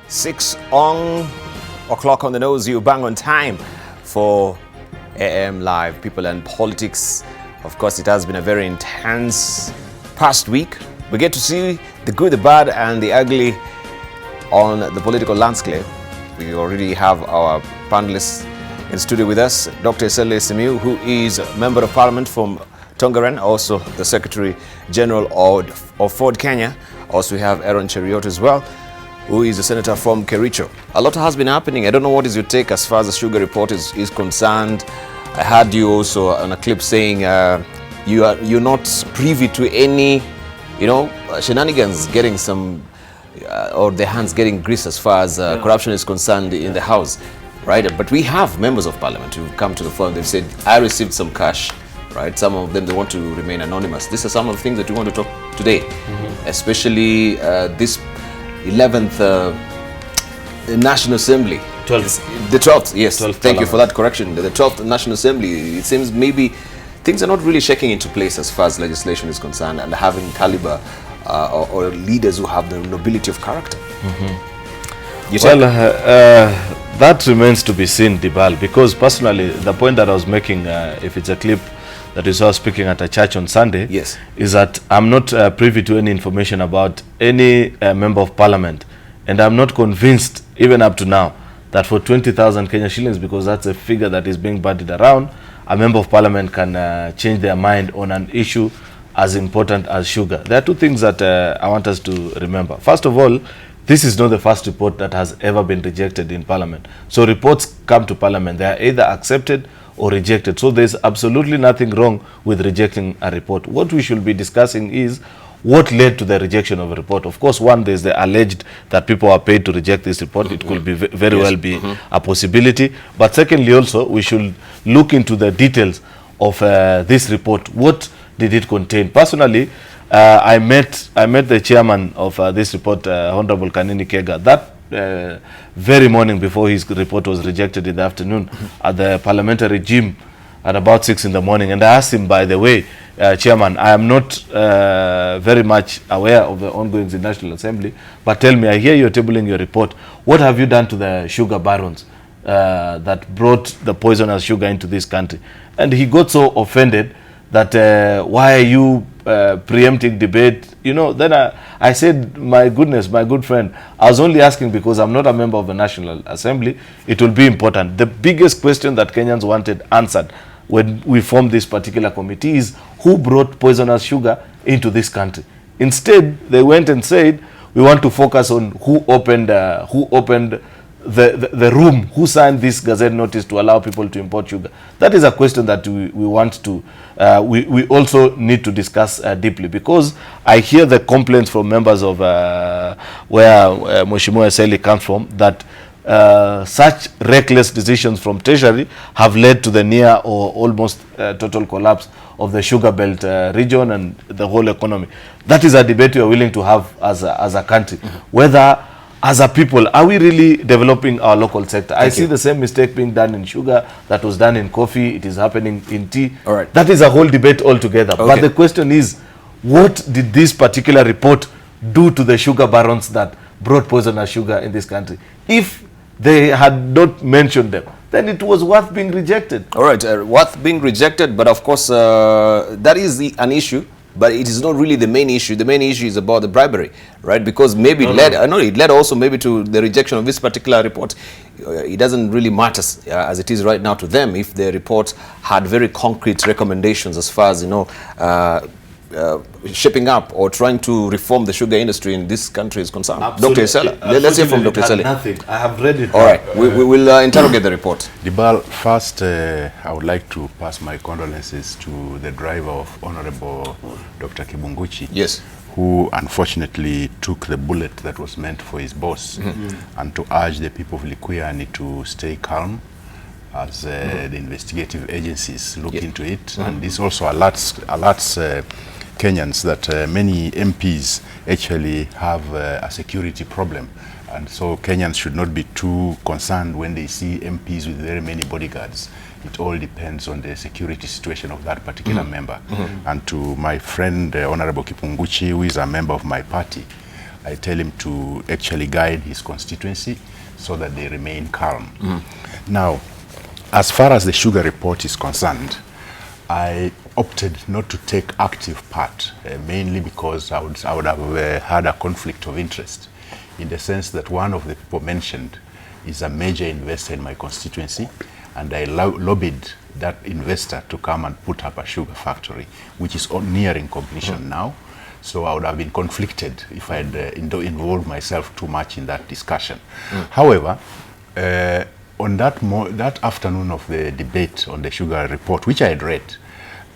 6 o'clock on the nose. You bang on time for AM Live, People and Politics. Of course, it has been a very intense past week. We get to see the good, the bad, and the ugly on the political landscape. We already have our panelists in studio with us. Dr. Musalia Mudavadi, who is a Member of Parliament from Tongaren, also the Secretary General of Ford Kenya. Also, we have Aaron Cheriot as well, who is a senator from Kericho. A lot has been happening. I don't know what is your take as far as the sugar report is concerned. I heard you also on a clip saying you're not privy to any, shenanigans getting some, or their hands getting greased as far as corruption is concerned in the House, right? But we have members of Parliament who've come to the phone. They've said, I received some cash, right? Some of them, they want to remain anonymous. These are some of the things that we want to talk today, especially this 11th National Assembly. 12th. The 12th, yes. 12th Thank you for that correction. The 12th National Assembly. It seems maybe things are not really shaking into place as far as legislation is concerned, and having caliber or leaders who have the nobility of character. That remains to be seen, Dibal, because personally, the point that I was making, if it's a clip that you saw speaking at a church on Sunday, yes, is that I'm not privy to any information about any member of Parliament, and I'm not convinced, even up to now, that for 20,000 Kenya shillings, because that's a figure that is being bandied around, a member of Parliament can change their mind on an issue as important as sugar. There are two things that I want us to remember. First of all, this is not the first report that has ever been rejected in Parliament. So reports come to Parliament, they are either accepted or rejected. So there's absolutely nothing wrong with rejecting a report. What we should be discussing is what led to the rejection of a report. Of course, one, there's the alleged that people are paid to reject this report. It could be very well be a possibility. But secondly, also, we should look into the details of this report. What did it contain? Personally, I met the chairman of this report, Honorable Kanini Kega, that very morning before his report was rejected in the afternoon at the parliamentary gym at about 6 in the morning. And I asked him, by the way, Chairman, I am not very much aware of the ongoings in National Assembly, but tell me, I hear you're tabling your report. What have you done to the sugar barons that brought the poisonous sugar into this country? And he got so offended that why are you preempting debate? Then I said, my goodness, my good friend, I was only asking because I'm not a member of the National Assembly. It will be important. The biggest question that Kenyans wanted answered when we formed this particular committee is who brought poisonous sugar into this country. Instead, they went and said, we want to focus on who opened the room, who signed this Gazette notice to allow people to import sugar. That is a question that we want to, we also need to discuss deeply, because I hear the complaints from members of where Mheshimiwa Seli comes from, that such reckless decisions from Treasury have led to the near or almost total collapse of the sugar belt region and the whole economy. That is a debate we are willing to have as a country. Whether as a people, are we really developing our local sector? I see the same mistake being done in sugar that was done in coffee. It is happening in tea. All right. That is a whole debate altogether. But the question is, what did this particular report do to the sugar barons that brought poisonous sugar in this country? If they had not mentioned them, then it was worth being rejected. All right, worth being rejected, but of course, that is an issue. But it is not really the main issue. The main issue is about the bribery, right? Because maybe it led also maybe to the rejection of this particular report. It doesn't really matter as it is right now to them if the report had very concrete recommendations as far as, shaping up or trying to reform the sugar industry in this country is concerned. Dr. Musalia, let's hear from Dr. Musalia. Nothing. I have read it. All right, we will interrogate the report. Dibal, first, I would like to pass my condolences to the driver of Honorable Dr. Kibunguchi, yes, who unfortunately took the bullet that was meant for his boss, and to urge the people of Likuyani to stay calm as the investigative agencies look into it. And this also alerts Kenyans that many MPs actually have a security problem, and so Kenyans should not be too concerned when they see MPs with very many bodyguards. It all depends on the security situation of that particular member. And to my friend Honorable Kipunguchi, who is a member of my party, I tell him to actually guide his constituency so that they remain calm. Now, as far as the sugar report is concerned, I opted not to take active part, mainly because I would have had a conflict of interest, in the sense that one of the people mentioned is a major investor in my constituency, and I lobbied that investor to come and put up a sugar factory, which is nearing completion now. So I would have been conflicted if I had involved myself too much in that discussion. However, on that afternoon of the debate on the sugar report, which I had read,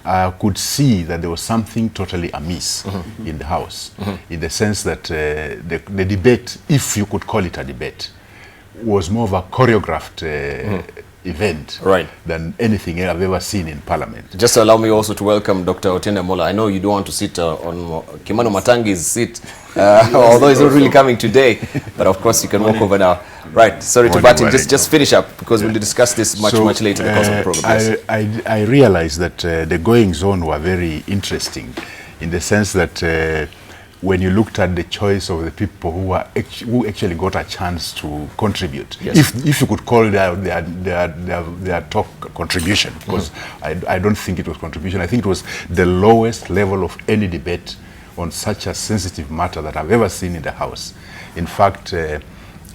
I could see that there was something totally amiss in the House, in the sense that the debate, if you could call it a debate, was more of a choreographed event than anything I've ever seen in Parliament. Just allow me also to welcome Dr. Otiende Mola. I know you don't want to sit on Kimano Matangi's seat, although he's not really coming today, but of course you can walk over now. Right, sorry to butt in, just finish up, because we'll discuss this much later in the course of the program. Yes. I realized that the goings on were very interesting, in the sense that when you looked at the choice of the people who actually got a chance to contribute, if you could call their talk contribution, because I don't think it was contribution. I think it was the lowest level of any debate on such a sensitive matter that I've ever seen in the House. In fact,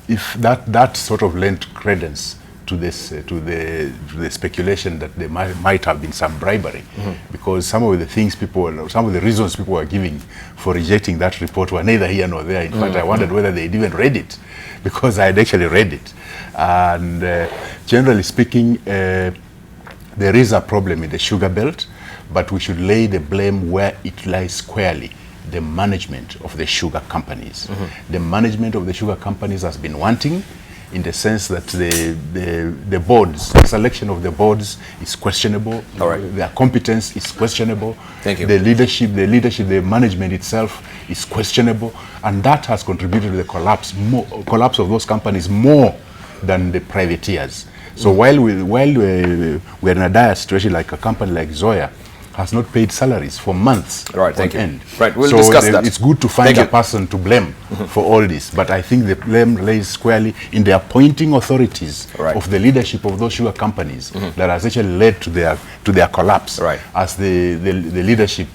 if that sort of lent credence to this to the speculation that there might have been some bribery, because some of the reasons people were giving for rejecting that report were neither here nor there. In fact, I wondered whether they'd even read it, because I had actually read it. And generally speaking, there is a problem in the sugar belt, but we should lay the blame where it lies squarely: the management of the sugar companies. The management of the sugar companies has been wanting, in the sense that the boards, the selection of the boards is questionable. Their competence is questionable. Thank you. The leadership, the management itself is questionable, and that has contributed to the collapse of those companies more than the privateers. So while we're in a dire situation, like a company like Zoya has not paid salaries for months on end. Right, we'll so discuss that. It's good to find a person to blame for all this, but I think the blame lays squarely in the appointing authorities of the leadership of those sugar companies that has actually led to their collapse, as the leadership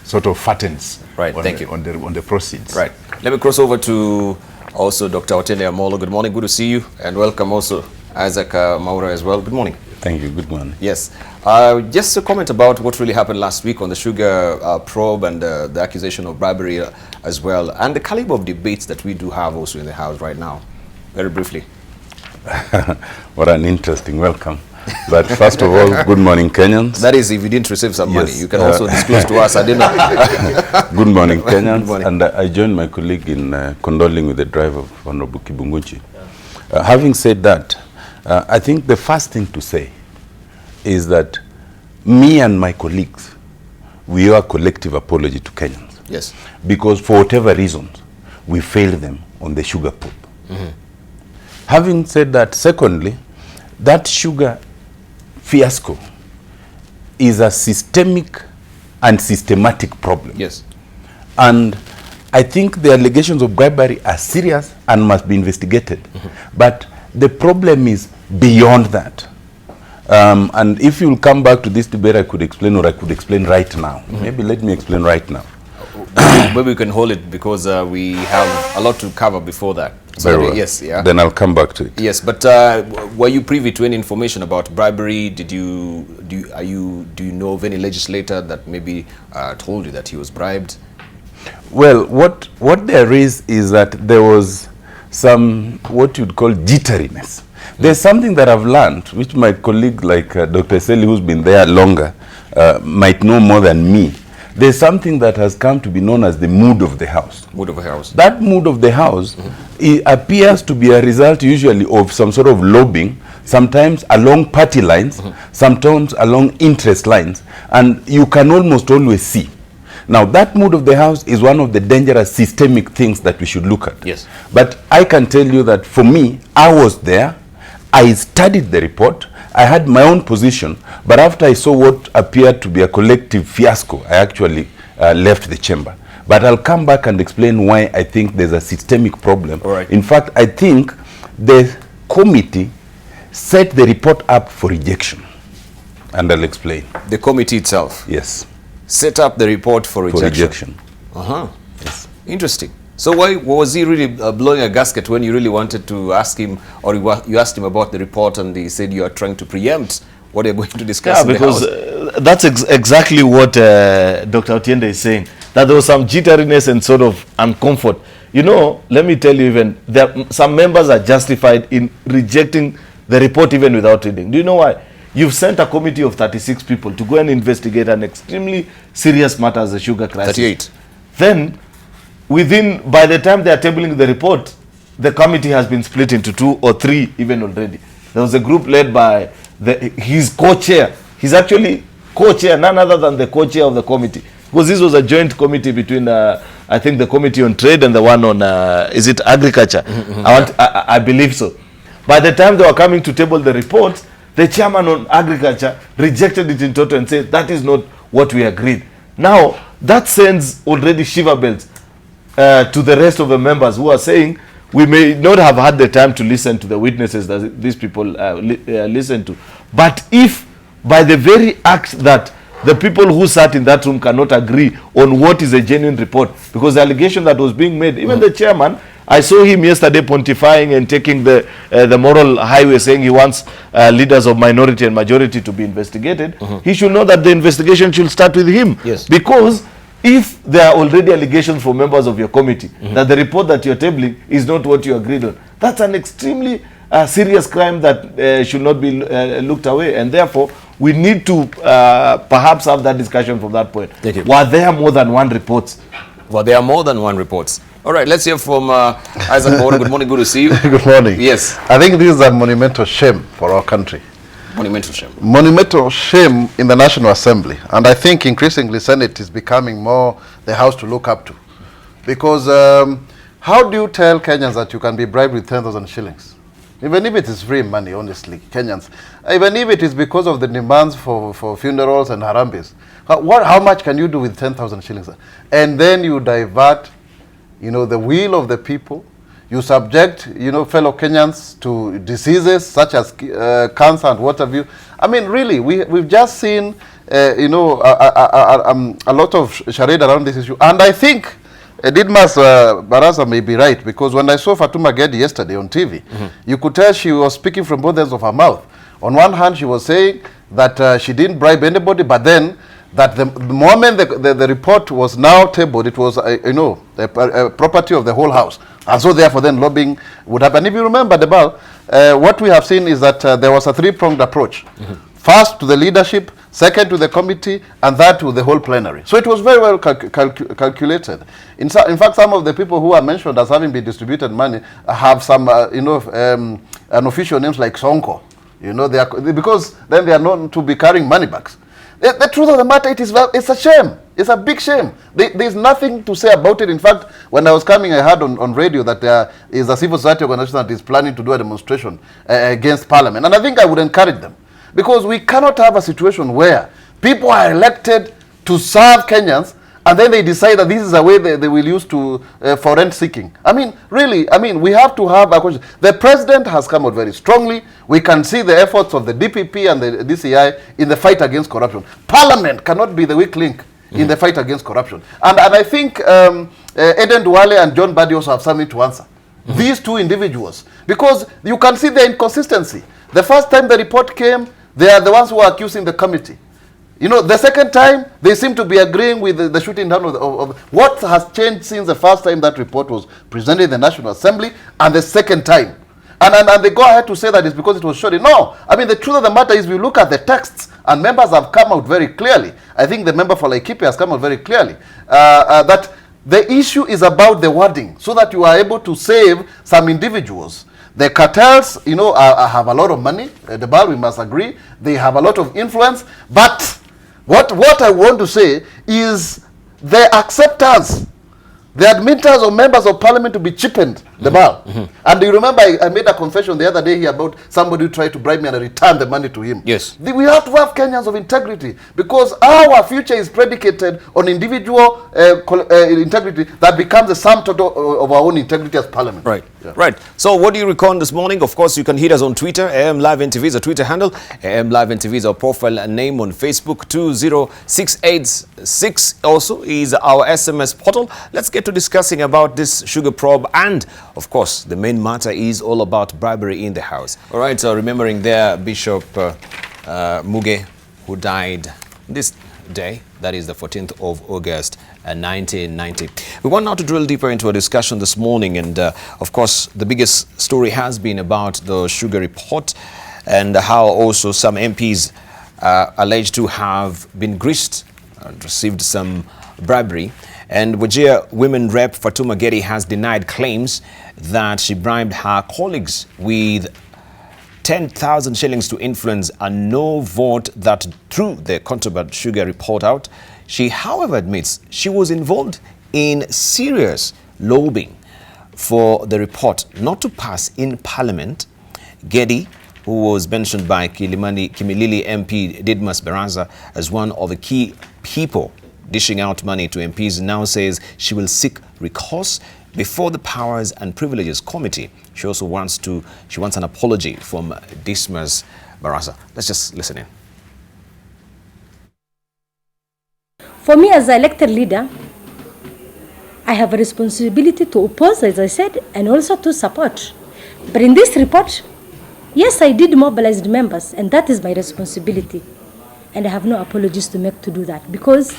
sort of fattens on the proceeds. Right. Let me cross over to also Dr. Otiende Mola. Good morning, good to see you, and welcome also Isaac Maura as well. Good morning. Thank you. Good morning. Yes. Just a comment about what really happened last week on the sugar probe and the accusation of bribery as well, and the caliber of debates that we do have also in the House right now. Very briefly. What an interesting welcome. But first of all, good morning, Kenyans. That is, if you didn't receive some money, you can also disclose to us. I didn't know. Good morning, Kenyans. Good morning. And I join my colleague in condoling with the driver of Honorable Kibunguchi. Having said that, I think the first thing to say is that me and my colleagues, we owe a collective apology to Kenyans. Yes. Because for whatever reasons, we failed them on the sugar probe. Having said that, secondly, that sugar fiasco is a systemic and systematic problem. Yes. And I think the allegations of bribery are serious and must be investigated. But the problem is beyond that. And if you'll come back to this debate, I could explain, or I could explain right now. Maybe let me explain right now. Maybe we can hold it, because we have a lot to cover before that. So Very well. Yes, yeah. Then I'll come back to it. Yes, but were you privy to any information about bribery? Do you know of any legislator that maybe told you that he was bribed? Well, what there is that there was some, what you'd call jitteriness. There's something that I've learned, which my colleague like Dr. Seli, who's been there longer, might know more than me. There's something that has come to be known as the mood of the House. Mood of the House. That mood of the House it appears to be a result usually of some sort of lobbying, sometimes along party lines, sometimes along interest lines, and you can almost always see. Now, that mood of the House is one of the dangerous systemic things that we should look at. Yes. But I can tell you that for me, I was there. I studied the report. I had my own position. But after I saw what appeared to be a collective fiasco, I actually left the chamber. But I'll come back and explain why I think there's a systemic problem. All right. In fact, I think the committee set the report up for rejection. And I'll explain. The committee itself Yes. set up the report for rejection. For rejection. Uh-huh. Yes. Interesting. So why was he really blowing a gasket when you really wanted to ask him, or you asked him about the report, and he said you are trying to preempt what you're going to discuss in the because House? that's exactly what Dr. Otiende is saying, that there was some jitteriness and sort of uncomfort. You know, let me tell you, even some members are justified in rejecting the report even without reading. Do you know why? You've sent a committee of 36 people to go and investigate an extremely serious matter as the sugar crisis. 38. Then, by the time they are tabling the report, the committee has been split into 2 or 3 even already. There was a group led by his co-chair. He's actually co-chair, none other than the co-chair of the committee. Because this was a joint committee between, I think, the Committee on Trade and the one on, is it Agriculture? I believe so. By the time they were coming to table the report, the chairman on Agriculture rejected it in total and said, that is not what we agreed. Now, that sends already shiver bells to the rest of the members who are saying, we may not have had the time to listen to the witnesses that these people listen to. But if by the very act that the people who sat in that room cannot agree on what is a genuine report, because the allegation that was being made, even the chairman, I saw him yesterday pontifying and taking the moral highway, saying he wants leaders of minority and majority to be investigated. He should know that the investigation should start with him. Yes. Because if there are already allegations from members of your committee that the report that you're tabling is not what you agreed on, that's an extremely serious crime that should not be looked away. And therefore, we need to perhaps have that discussion from that point. Thank you. Were there more than one report? Well, there are more than one reports. All right, let's hear from Isaac Bono. Good morning, good to see you. Good morning. Yes. I think this is a monumental shame for our country. Monumental shame. Monumental shame in the National Assembly. And I think increasingly Senate is becoming more the house to look up to. Because how do you tell Kenyans that you can be bribed with 10,000 shillings? Even if it is free money, honestly, Kenyans. Even if it is because of the demands for funerals and harambes. How much can you do with 10,000 shillings? And then you divert, the will of the people. You subject, fellow Kenyans to diseases such as cancer and what have you. I mean, really, we've just seen, a lot of charade around this issue. And I think Didmas Baraza may be right, because when I saw Fatuma Gedi yesterday on TV, you could tell she was speaking from both ends of her mouth. On one hand, she was saying that she didn't bribe anybody, but then that the moment the report was now tabled, it was, a property of the whole house. And so therefore then lobbying would happen. If you remember, Debal, what we have seen is that there was a three-pronged approach. First to the leadership, second to the committee, and third to the whole plenary. So it was very well calculated. In fact, some of the people who are mentioned as having been distributed money have some, unofficial names like Sonko. Because then they are known to be carrying money bags. The truth of the matter, it's a shame. It's a big shame. There's nothing to say about it. In fact, when I was coming, I heard on radio that there is a civil society organization that is planning to do a demonstration against Parliament. And I think I would encourage them. Because we cannot have a situation where people are elected to serve Kenyans, and then they decide that this is a way they will use to for rent seeking. I mean, really, we have to have a question. The president has come out very strongly. We can see the efforts of the DPP and the DCI in the fight against corruption. Parliament cannot be the weak link in the fight against corruption. And I think Eden Duale and John Badi also have something to answer. These two individuals. Because you can see the inconsistency. The first time the report came, they are the ones who are accusing the committee. The second time, they seem to be agreeing with the shooting down of what has changed since the first time that report was presented in the National Assembly and the second time. And they go ahead to say that it's because it was shot. No, the truth of the matter is we look at the texts, and members have come out very clearly. I think the member for Laikipia has come out very clearly that the issue is about the wording, so that you are able to save some individuals. The cartels, have a lot of money. The bar, we must agree. They have a lot of influence. But what I want to say is the acceptance, the admittance of members of parliament to be cheapened the bar. And do you remember I made a confession the other day here about somebody who tried to bribe me and I returned the money to him. Yes. We have to have Kenyans of integrity, because our future is predicated on individual integrity that becomes the sum total of our own integrity as parliament. Right, Yeah. right. So what do you reckon this morning? Of course, you can hit us on Twitter. AM Live NTV is a Twitter handle. AM Live NTV is our profile and name on Facebook. 20686 also is our SMS portal. Let's get to discussing about this sugar probe, and of course, the main matter is all about bribery in the house. All right, so remembering there Bishop Muge, who died this day, that is the 14th of August 1990. We want now to drill deeper into a discussion this morning, and of course the biggest story has been about the sugar report and how also some MPs alleged to have been grist and received some bribery. And Wajir Women Rep Fatuma Gedi has denied claims that she bribed her colleagues with 10,000 shillings to influence a no vote that threw the contraband sugar report out. She, however, admits she was involved in serious lobbying for the report not to pass in Parliament. Gedi, who was mentioned by Kimilili MP Didmas Baraza as one of the key people dishing out money to MPs, now says she will seek recourse before the Powers and Privileges Committee. She also wants an apology from Didmas Baraza. Let's just listen in. For me as an elected leader, I have a responsibility to oppose, as I said, and also to support. But in this report, yes, I did mobilize the members, and that is my responsibility. And I have no apologies to make to do that, because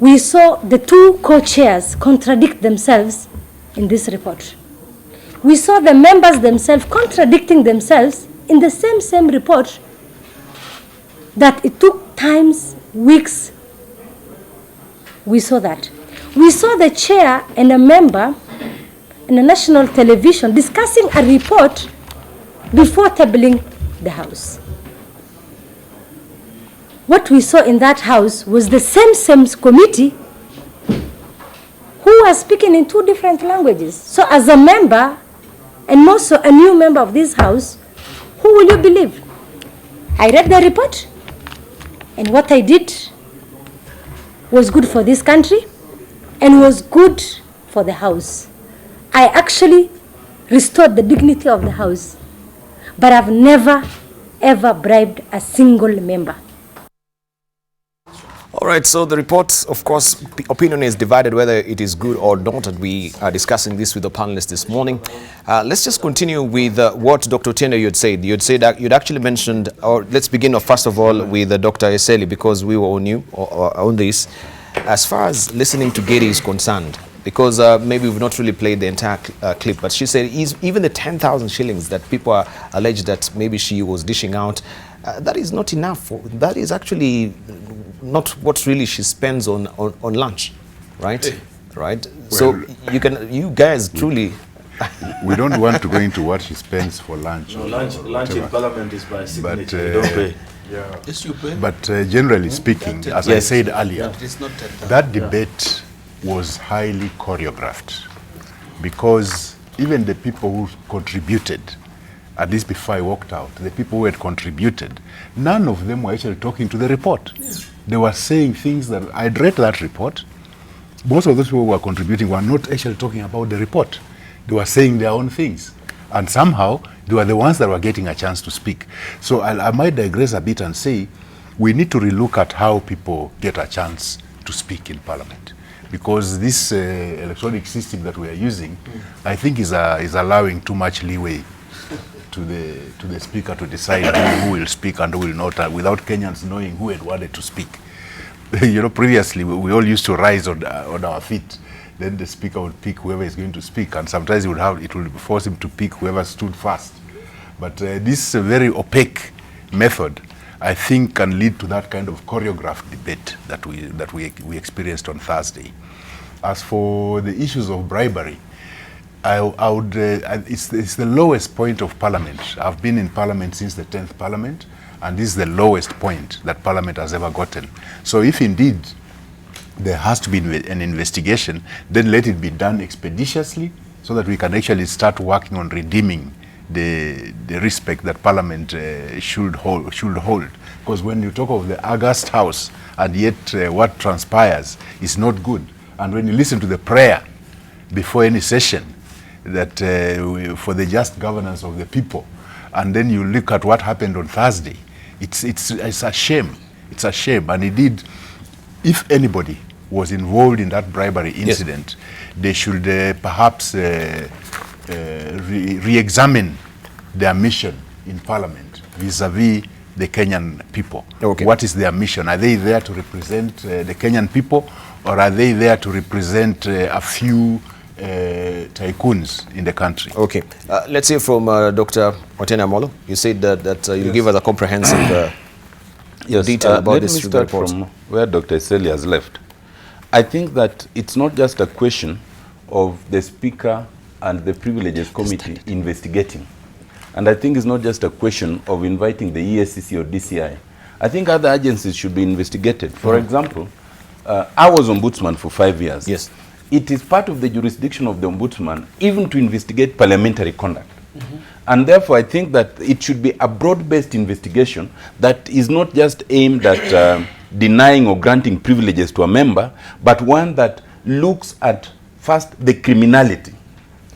we saw the two co-chairs contradict themselves in this report. We saw the members themselves contradicting themselves in the same report, that it took times, weeks. We saw that. We saw the chair and a member in a national television discussing a report before tabling the House. What we saw in that House was the same committee who was speaking in two different languages. So as a member, and also a new member of this House, who will you believe? I read the report, and what I did was good for this country and was good for the House. I actually restored the dignity of the House, but I've never, ever bribed a single member. All right, so the report, of course, opinion is divided whether it is good or not, and we are discussing this with the panelists this morning. Let's just continue with what Dr. Otieno you had said. You'd said that you'd actually mentioned, or let's begin first of all with Dr. Eseli, because we were on you on this. As far as listening to Gedi is concerned, because maybe we've not really played the entire clip, but she said even the 10,000 shillings that people are alleged that maybe she was dishing out, that is not enough. That is actually not what really she spends on lunch, right? Right. Well, so you guys truly. We don't want to go into what she spends for lunch. No, lunch in Parliament is by signature. But, you don't pay. Yeah. Yes, you pay. But generally speaking, as I said earlier, It's not 10,000. that debate was highly choreographed, because even the people who contributed, at least before I walked out, the people who had contributed, none of them were actually talking to the report. They were saying things that I'd read that report. Most of those people who were contributing were not actually talking about the report. They were saying their own things. And somehow, they were the ones that were getting a chance to speak. So I might digress a bit and say, we need to relook at how people get a chance to speak in Parliament. Because this electronic system that we are using, I think is allowing too much leeway to the speaker to decide who will speak and who will not, without Kenyans knowing who had wanted to speak. You know, previously we all used to rise on our feet. Then the speaker would pick whoever is going to speak, and sometimes it would force him to pick whoever stood first. But this very opaque method, I think, can lead to that kind of choreographed debate that we experienced on Thursday. As for the issues of bribery, it's the lowest point of Parliament. I've been in Parliament since the 10th Parliament, and this is the lowest point that Parliament has ever gotten. So if indeed there has to be an investigation, then let it be done expeditiously so that we can actually start working on redeeming the respect that Parliament should hold. Because when you talk of the august house, and yet what transpires is not good. And when you listen to the prayer before any session, that for the just governance of the people, and then you look at what happened on Thursday, it's a shame. It's a shame. And indeed, if anybody was involved in that bribery incident, they should perhaps re-examine their mission in Parliament vis-a-vis the Kenyan people. Okay. What is their mission? Are they there to represent the Kenyan people, or are they there to represent a few tycoons in the country? Okay. Let's hear from Dr. Otena Molo. You said that you'll give us a comprehensive detail about this report. Let me start from where Dr. Eseli has left. I think that it's not just a question of the Speaker and the Privileges Committee investigating. And I think it's not just a question of inviting the ESCC or DCI. I think other agencies should be investigated. For example, I was ombudsman for 5 years. Yes. It is part of the jurisdiction of the ombudsman even to investigate parliamentary conduct. And therefore, I think that it should be a broad-based investigation that is not just aimed at denying or granting privileges to a member, but one that looks at first the criminality,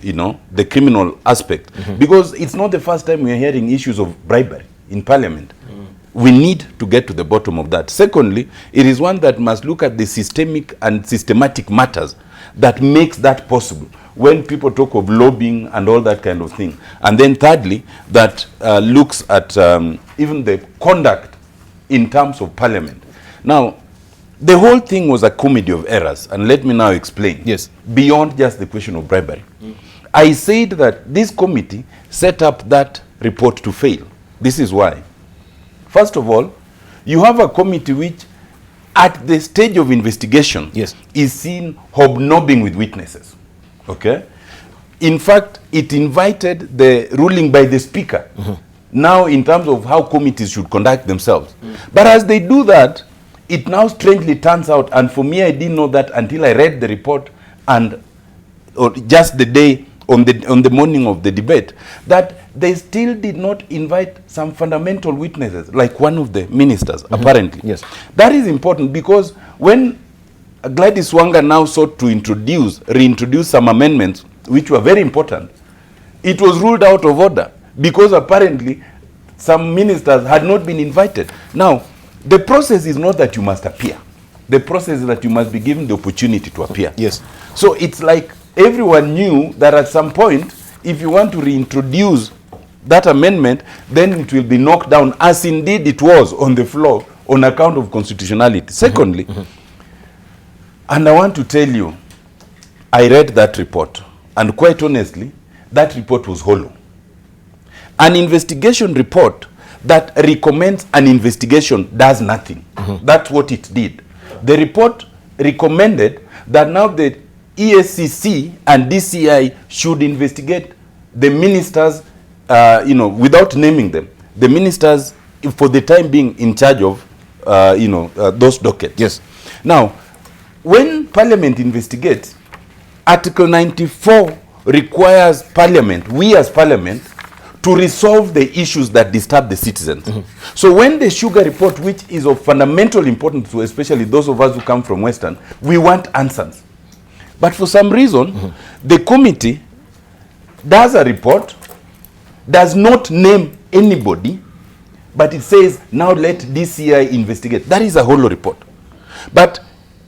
you know, the criminal aspect. Because it's not the first time we are hearing issues of bribery in Parliament. We need to get to the bottom of that. Secondly, it is one that must look at the systemic and systematic matters that makes that possible when people talk of lobbying and all that kind of thing. And then thirdly, that looks at even the conduct in terms of Parliament. Now, the whole thing was a comedy of errors, and let me now explain. Yes. Beyond just the question of bribery. I said that this committee set up that report to fail. This is why. First of all, you have a committee which, at the stage of investigation, is seen hobnobbing with witnesses. Okay? In fact, it invited the ruling by the Speaker, now in terms of how committees should conduct themselves. But as they do that, it now strangely turns out, and for me, I didn't know that until I read the report and just the day on the morning of the debate, that they still did not invite some fundamental witnesses, like one of the ministers, apparently. Yes. That is important because when Gladys Wanga now sought to reintroduce some amendments, which were very important, it was ruled out of order because apparently some ministers had not been invited. Now, the process is not that you must appear. The process is that you must be given the opportunity to appear. Yes. So it's like everyone knew that at some point, if you want to reintroduce that amendment, then it will be knocked down, as indeed it was on the floor on account of constitutionality. Secondly, and I want to tell you, I read that report, and quite honestly, that report was hollow. An investigation report that recommends an investigation does nothing. That's what it did. The report recommended that now the ESCC and DCI should investigate the ministers, without naming them, the ministers for the time being in charge of, those dockets. Yes. Now, when Parliament investigates, Article 94 requires Parliament, we as Parliament, to resolve the issues that disturb the citizens. So when the sugar report, which is of fundamental importance to especially those of us who come from Western, we want answers. But for some reason, the committee does a report, does not name anybody, but it says, now let DCI investigate. That is a hollow report. But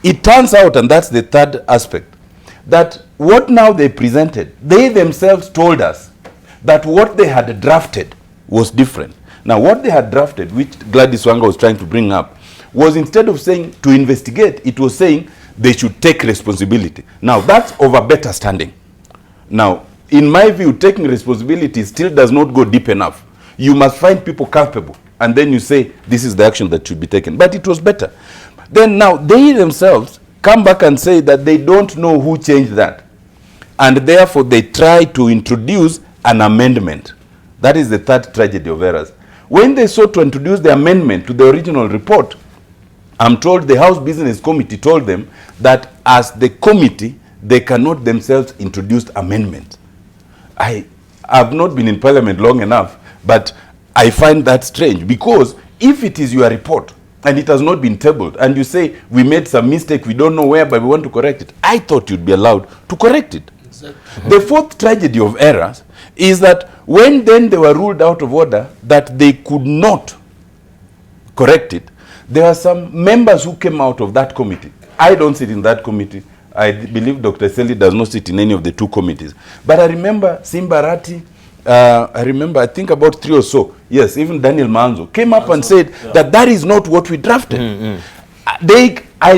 it turns out, and that's the third aspect, that what now they presented, they themselves told us that what they had drafted was different. Now, what they had drafted, which Gladys Wanga was trying to bring up, was instead of saying to investigate, it was saying they should take responsibility. Now, that's of a better standing. Now, in my view, taking responsibility still does not go deep enough. You must find people culpable, and then you say, this is the action that should be taken. But it was better. Then now, they themselves come back and say that they don't know who changed that. And therefore, they try to introduce an amendment. That is the third tragedy of errors. When they sought to introduce the amendment to the original report, I'm told the House Business Committee told them that as the committee, they cannot themselves introduce amendments. I have not been in parliament long enough, but I find that strange, because if it is your report and it has not been tabled and you say we made some mistake, we don't know where, but we want to correct it, I thought you'd be allowed to correct it. Exactly. The fourth tragedy of errors is that when then they were ruled out of order that they could not correct it, there are some members who came out of that committee. I don't sit in that committee. I believe Dr. Seli does not sit in any of the two committees. But I remember Simbarati, I think about 3 or so, yes, even Daniel Manzo came up and said that that is not what we drafted.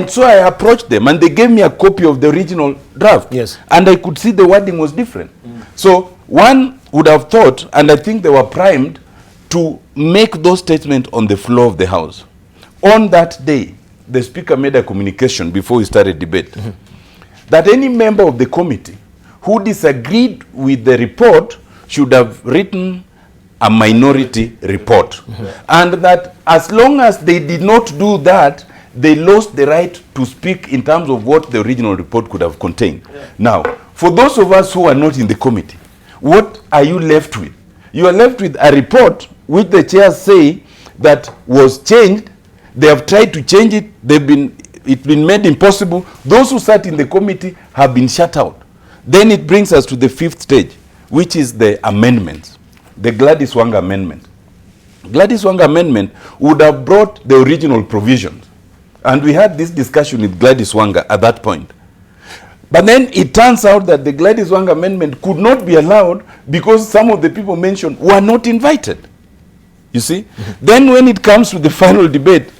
So I approached them and they gave me a copy of the original draft. Yes. And I could see the wording was different. So one would have thought, and I think they were primed to make those statements on the floor of the House. On that day, the Speaker made a communication before we started debate that any member of the committee who disagreed with the report should have written a minority report. And that as long as they did not do that, they lost the right to speak in terms of what the original report could have contained. Now, for those of us who are not in the committee, what are you left with? You are left with a report which the chairs say that was changed. They have tried to change it. It's been made impossible. Those who sat in the committee have been shut out. Then it brings us to the fifth stage, which is the amendments, the Gladys Wanga amendment. Gladys Wanga amendment would have brought the original provisions. And we had this discussion with Gladys Wanga at that point. But then it turns out that the Gladys Wanga amendment could not be allowed because some of the people mentioned were not invited. You see? Then when it comes to the final debate,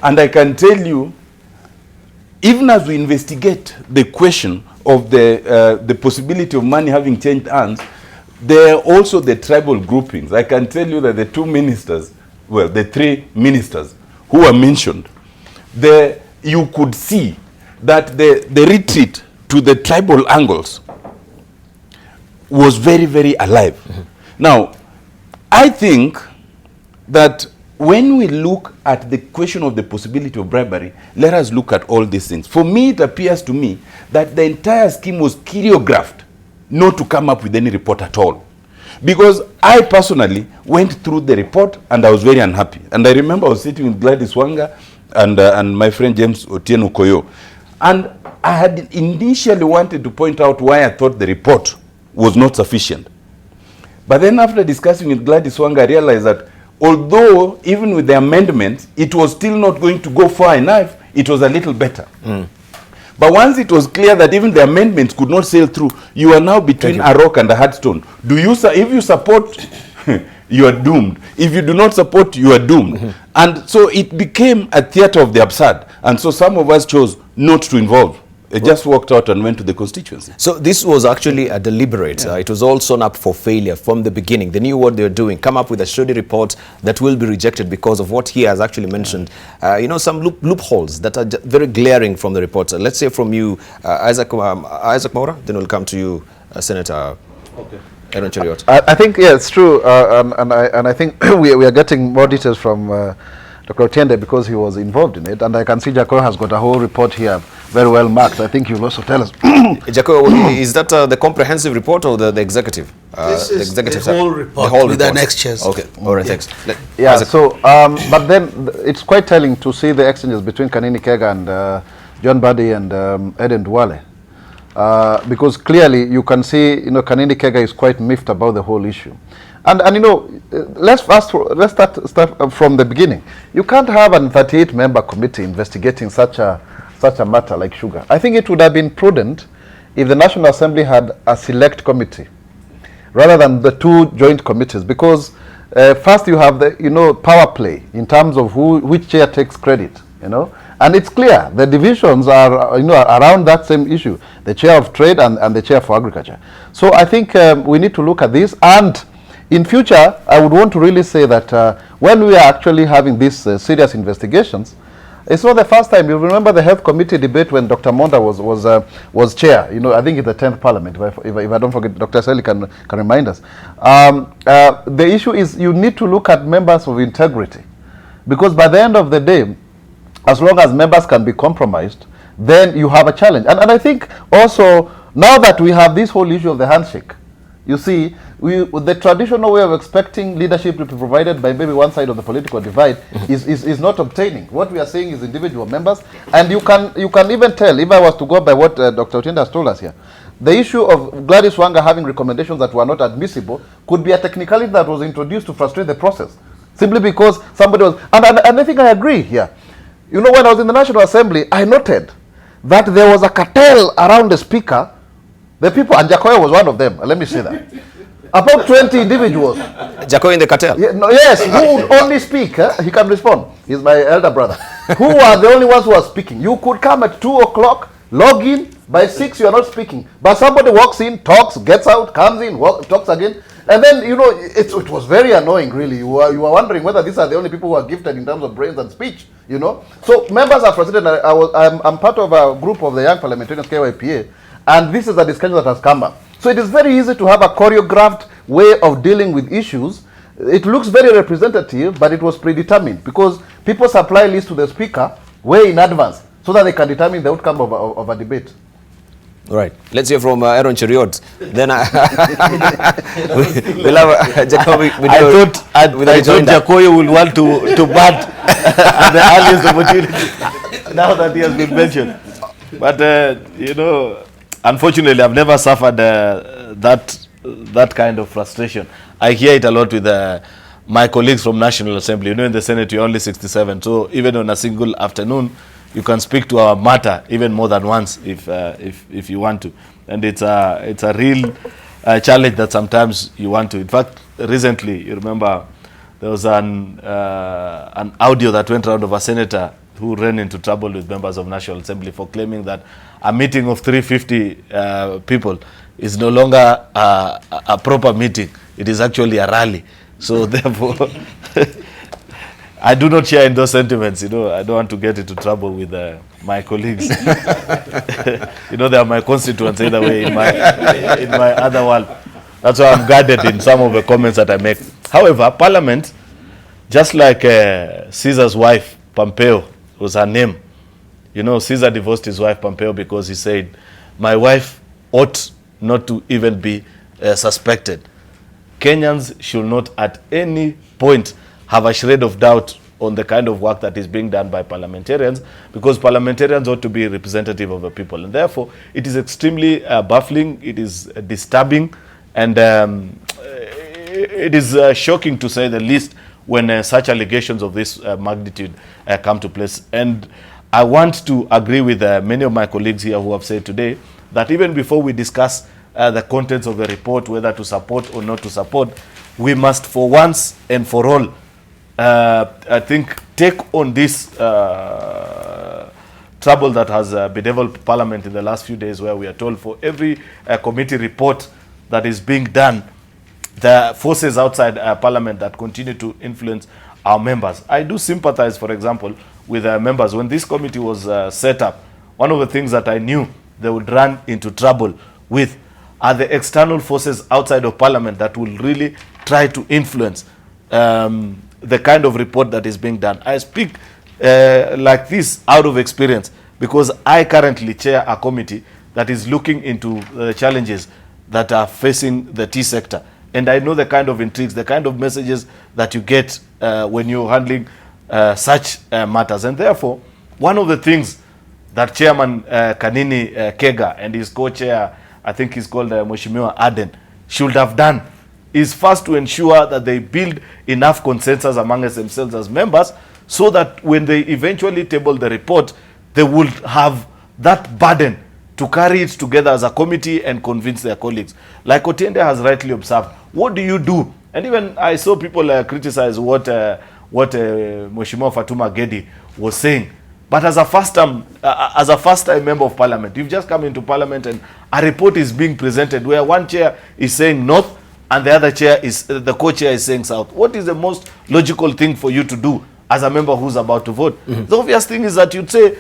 and I can tell you, even as we investigate the question of the possibility of money having changed hands, there are also the tribal groupings. I can tell you that the two ministers, well, the three ministers who were mentioned, you could see that the retreat to the tribal angles was very, very alive. Now, I think that when we look at the question of the possibility of bribery, let us look at all these things. For me, it appears to me that the entire scheme was choreographed not to come up with any report at all. Because I personally went through the report and I was very unhappy. And I remember I was sitting with Gladys Wanga and my friend James Otieno Koyo. And I had initially wanted to point out why I thought the report was not sufficient. But then after discussing with Gladys Wanga, I realized that although even with the amendments, it was still not going to go far enough, it was a little better. But once it was clear that even the amendments could not sail through, you are now between a rock and a hard stone. If you support, you are doomed. If you do not support, you are doomed. And so it became a theater of the absurd. And so some of us chose not to involve. It just walked out and went to the constituency. So this was actually a deliberate. It was all sewn up for failure from the beginning. They knew what they were doing. Come up with a shoddy report that will be rejected because of what he has actually mentioned. Some loopholes that are very glaring from the report. Let's say from you, Isaac Maura. Then we'll come to you, Senator. Okay. Aaron Cheriot. I think it's true, and I think we are getting more details from Dr. Otiende because he was involved in it, and I can see Jaco has got a whole report here, very well marked. I think you'll also tell us. Jaco, is that the comprehensive report or the executive? This is the executive whole report whole with report. the next chairs. Okay, all right, thanks. Yeah, so, but then it's quite telling to see the exchanges between Kanini Kega and John Buddy and Eden Duale. Because clearly you can see, Kanini Kega is quite miffed about the whole issue. And let's start from the beginning. You can't have a 38-member committee investigating such a matter like sugar. I think it would have been prudent if the National Assembly had a select committee rather than the two joint committees, because first you have the power play in terms of which chair takes credit, and it's clear the divisions are around that same issue, the chair of trade and the chair for agriculture. So I think we need to look at this, and in future I would want to really say that when we are actually having these serious investigations, it's not the first time. You remember the health committee debate when Dr. Monda was chair. I think it's the 10th parliament. If I don't forget, Dr. Seli can remind us. The issue is you need to look at members of integrity, because by the end of the day, as long as members can be compromised, then you have a challenge. And I think also, now that we have this whole issue of the handshake, you see, the traditional way of expecting leadership to be provided by maybe one side of the political divide is not obtaining. What we are saying is individual members, and you can even tell, if I was to go by what Dr. Otiende has told us here, the issue of Gladys Wanga having recommendations that were not admissible could be a technicality that was introduced to frustrate the process, simply because somebody was, and I think I agree here. You know, when I was in the National Assembly, I noted that there was a cartel around the speaker. The people, and Jacoya was one of them, let me say that. About 20 individuals. Jacoya in the cartel? Yeah, no, yes, who would only speak, he can respond. He's my elder brother. Who are the only ones who are speaking? You could come at 2 o'clock, log in, by 6 you are not speaking. But somebody walks in, talks, gets out, comes in, talks again. And then, you know, it was very annoying, really. You are wondering whether these are the only people who are gifted in terms of brains and speech, you know. So members are frustrated. I'm part of a group of the young parliamentarians, KYPA, and this is a discussion that has come up. So it is very easy to have a choreographed way of dealing with issues. It looks very representative, but it was predetermined because people supply lists to the speaker way in advance so that they can determine the outcome of a debate. Right. Let's hear from Aaron Cheriot. Then we'll have Jacoby. I thought Jacoya will want to bat at the earliest opportunity now that he has been mentioned. But, you know, unfortunately, I've never suffered that kind of frustration. I hear it a lot with my colleagues from National Assembly. You know, in the Senate, you're only 67. So even on a single afternoon, you can speak to our matter even more than once if you want to. And it's a real challenge that sometimes you want to. In fact, recently, you remember, there was an audio that went around of a senator who ran into trouble with members of National Assembly for claiming that a meeting of 350 people is no longer a proper meeting. It is actually a rally. So therefore, I do not share in those sentiments. You know, I don't want to get into trouble with my colleagues. You know, they are my constituents either way in my other world. That's why I'm guarded in some of the comments that I make. However, Parliament, just like Caesar's wife, Pompeo, was her name. You know, Caesar divorced his wife Pompeo because he said, my wife ought not to even be suspected. Kenyans should not at any point have a shred of doubt on the kind of work that is being done by parliamentarians, because parliamentarians ought to be representative of the people. And therefore, it is extremely baffling, it is disturbing, and it is shocking to say the least when such allegations of this magnitude come to place. And I want to agree with many of my colleagues here who have said today that even before we discuss the contents of the report, whether to support or not to support, we must for once and for all, I think, take on this trouble that has bedeviled Parliament in the last few days, where we are told for every committee report that is being done, the forces outside Parliament that continue to influence our members. I do sympathize, for example, with members. When this committee was set up, one of the things that I knew they would run into trouble with are the external forces outside of Parliament that will really try to influence the kind of report that is being done. I speak like this out of experience because I currently chair a committee that is looking into the challenges that are facing the tea sector. And I know the kind of intrigues, the kind of messages that you get when you're handling such matters. And therefore, one of the things that Chairman Kanini Kega and his co-chair, I think he's called Mheshimiwa Aden, should have done is first to ensure that they build enough consensus amongst themselves as members so that when they eventually table the report, they will have that burden to carry it together as a committee and convince their colleagues. Like Otiende has rightly observed, what do you do? And even I saw people criticize what Mheshimiwa Fatuma Gedi was saying. But as a first-time member of Parliament, you've just come into Parliament and a report is being presented where one chair is saying north and the other chair is, the co-chair is saying south. What is the most logical thing for you to do as a member who's about to vote? The obvious thing is that you'd say,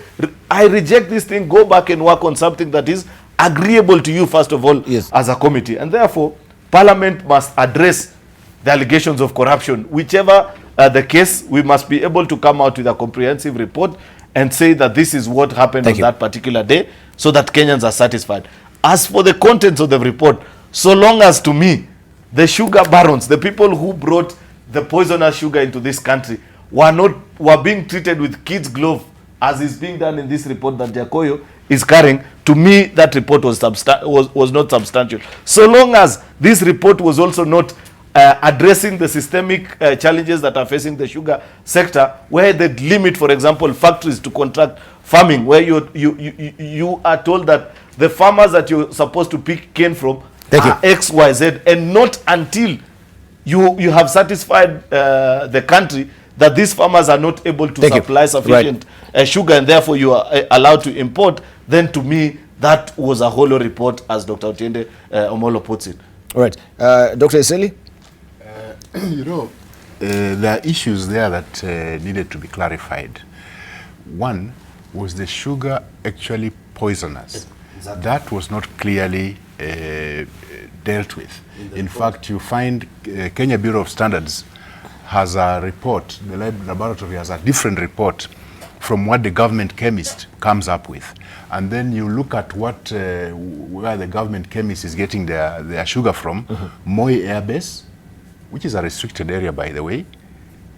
I reject this thing, go back and work on something that is agreeable to you, first of all, as a committee. And therefore, Parliament must address the allegations of corruption, whichever the case, we must be able to come out with a comprehensive report and say that this is what happened on that particular day, so that Kenyans are satisfied. As for the contents of the report, so long as, to me, the sugar barons, the people who brought the poisonous sugar into this country, were being treated with kids' glove, as is being done in this report that Jakoyo is carrying, to me that report was not substantial. So long as this report was also not addressing the systemic challenges that are facing the sugar sector, where they limit, for example, factories to contract farming, where you are told that the farmers that you're supposed to pick cane from are X, Y, Z, and not until you have satisfied the country that these farmers are not able to supply sufficient sugar, and therefore you are allowed to import, then to me that was a hollow report, as Dr. Otiende Omolo puts it. All right. Dr. Eseli? You know, there are issues there that needed to be clarified. One was the sugar actually poisonous. Exactly. That was not clearly dealt with. In fact, you find Kenya Bureau of Standards has a report, the laboratory has a different report from what the government chemist comes up with. And then you look at what where the government chemist is getting their sugar from, Moi Air Base, which is a restricted area, by the way,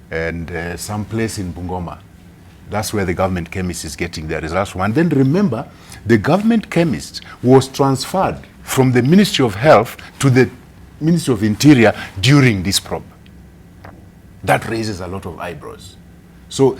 and some place in Bungoma. That's where the government chemist is getting their results from. And then remember, the government chemist was transferred from the Ministry of Health to the Ministry of Interior during this probe. That raises a lot of eyebrows. So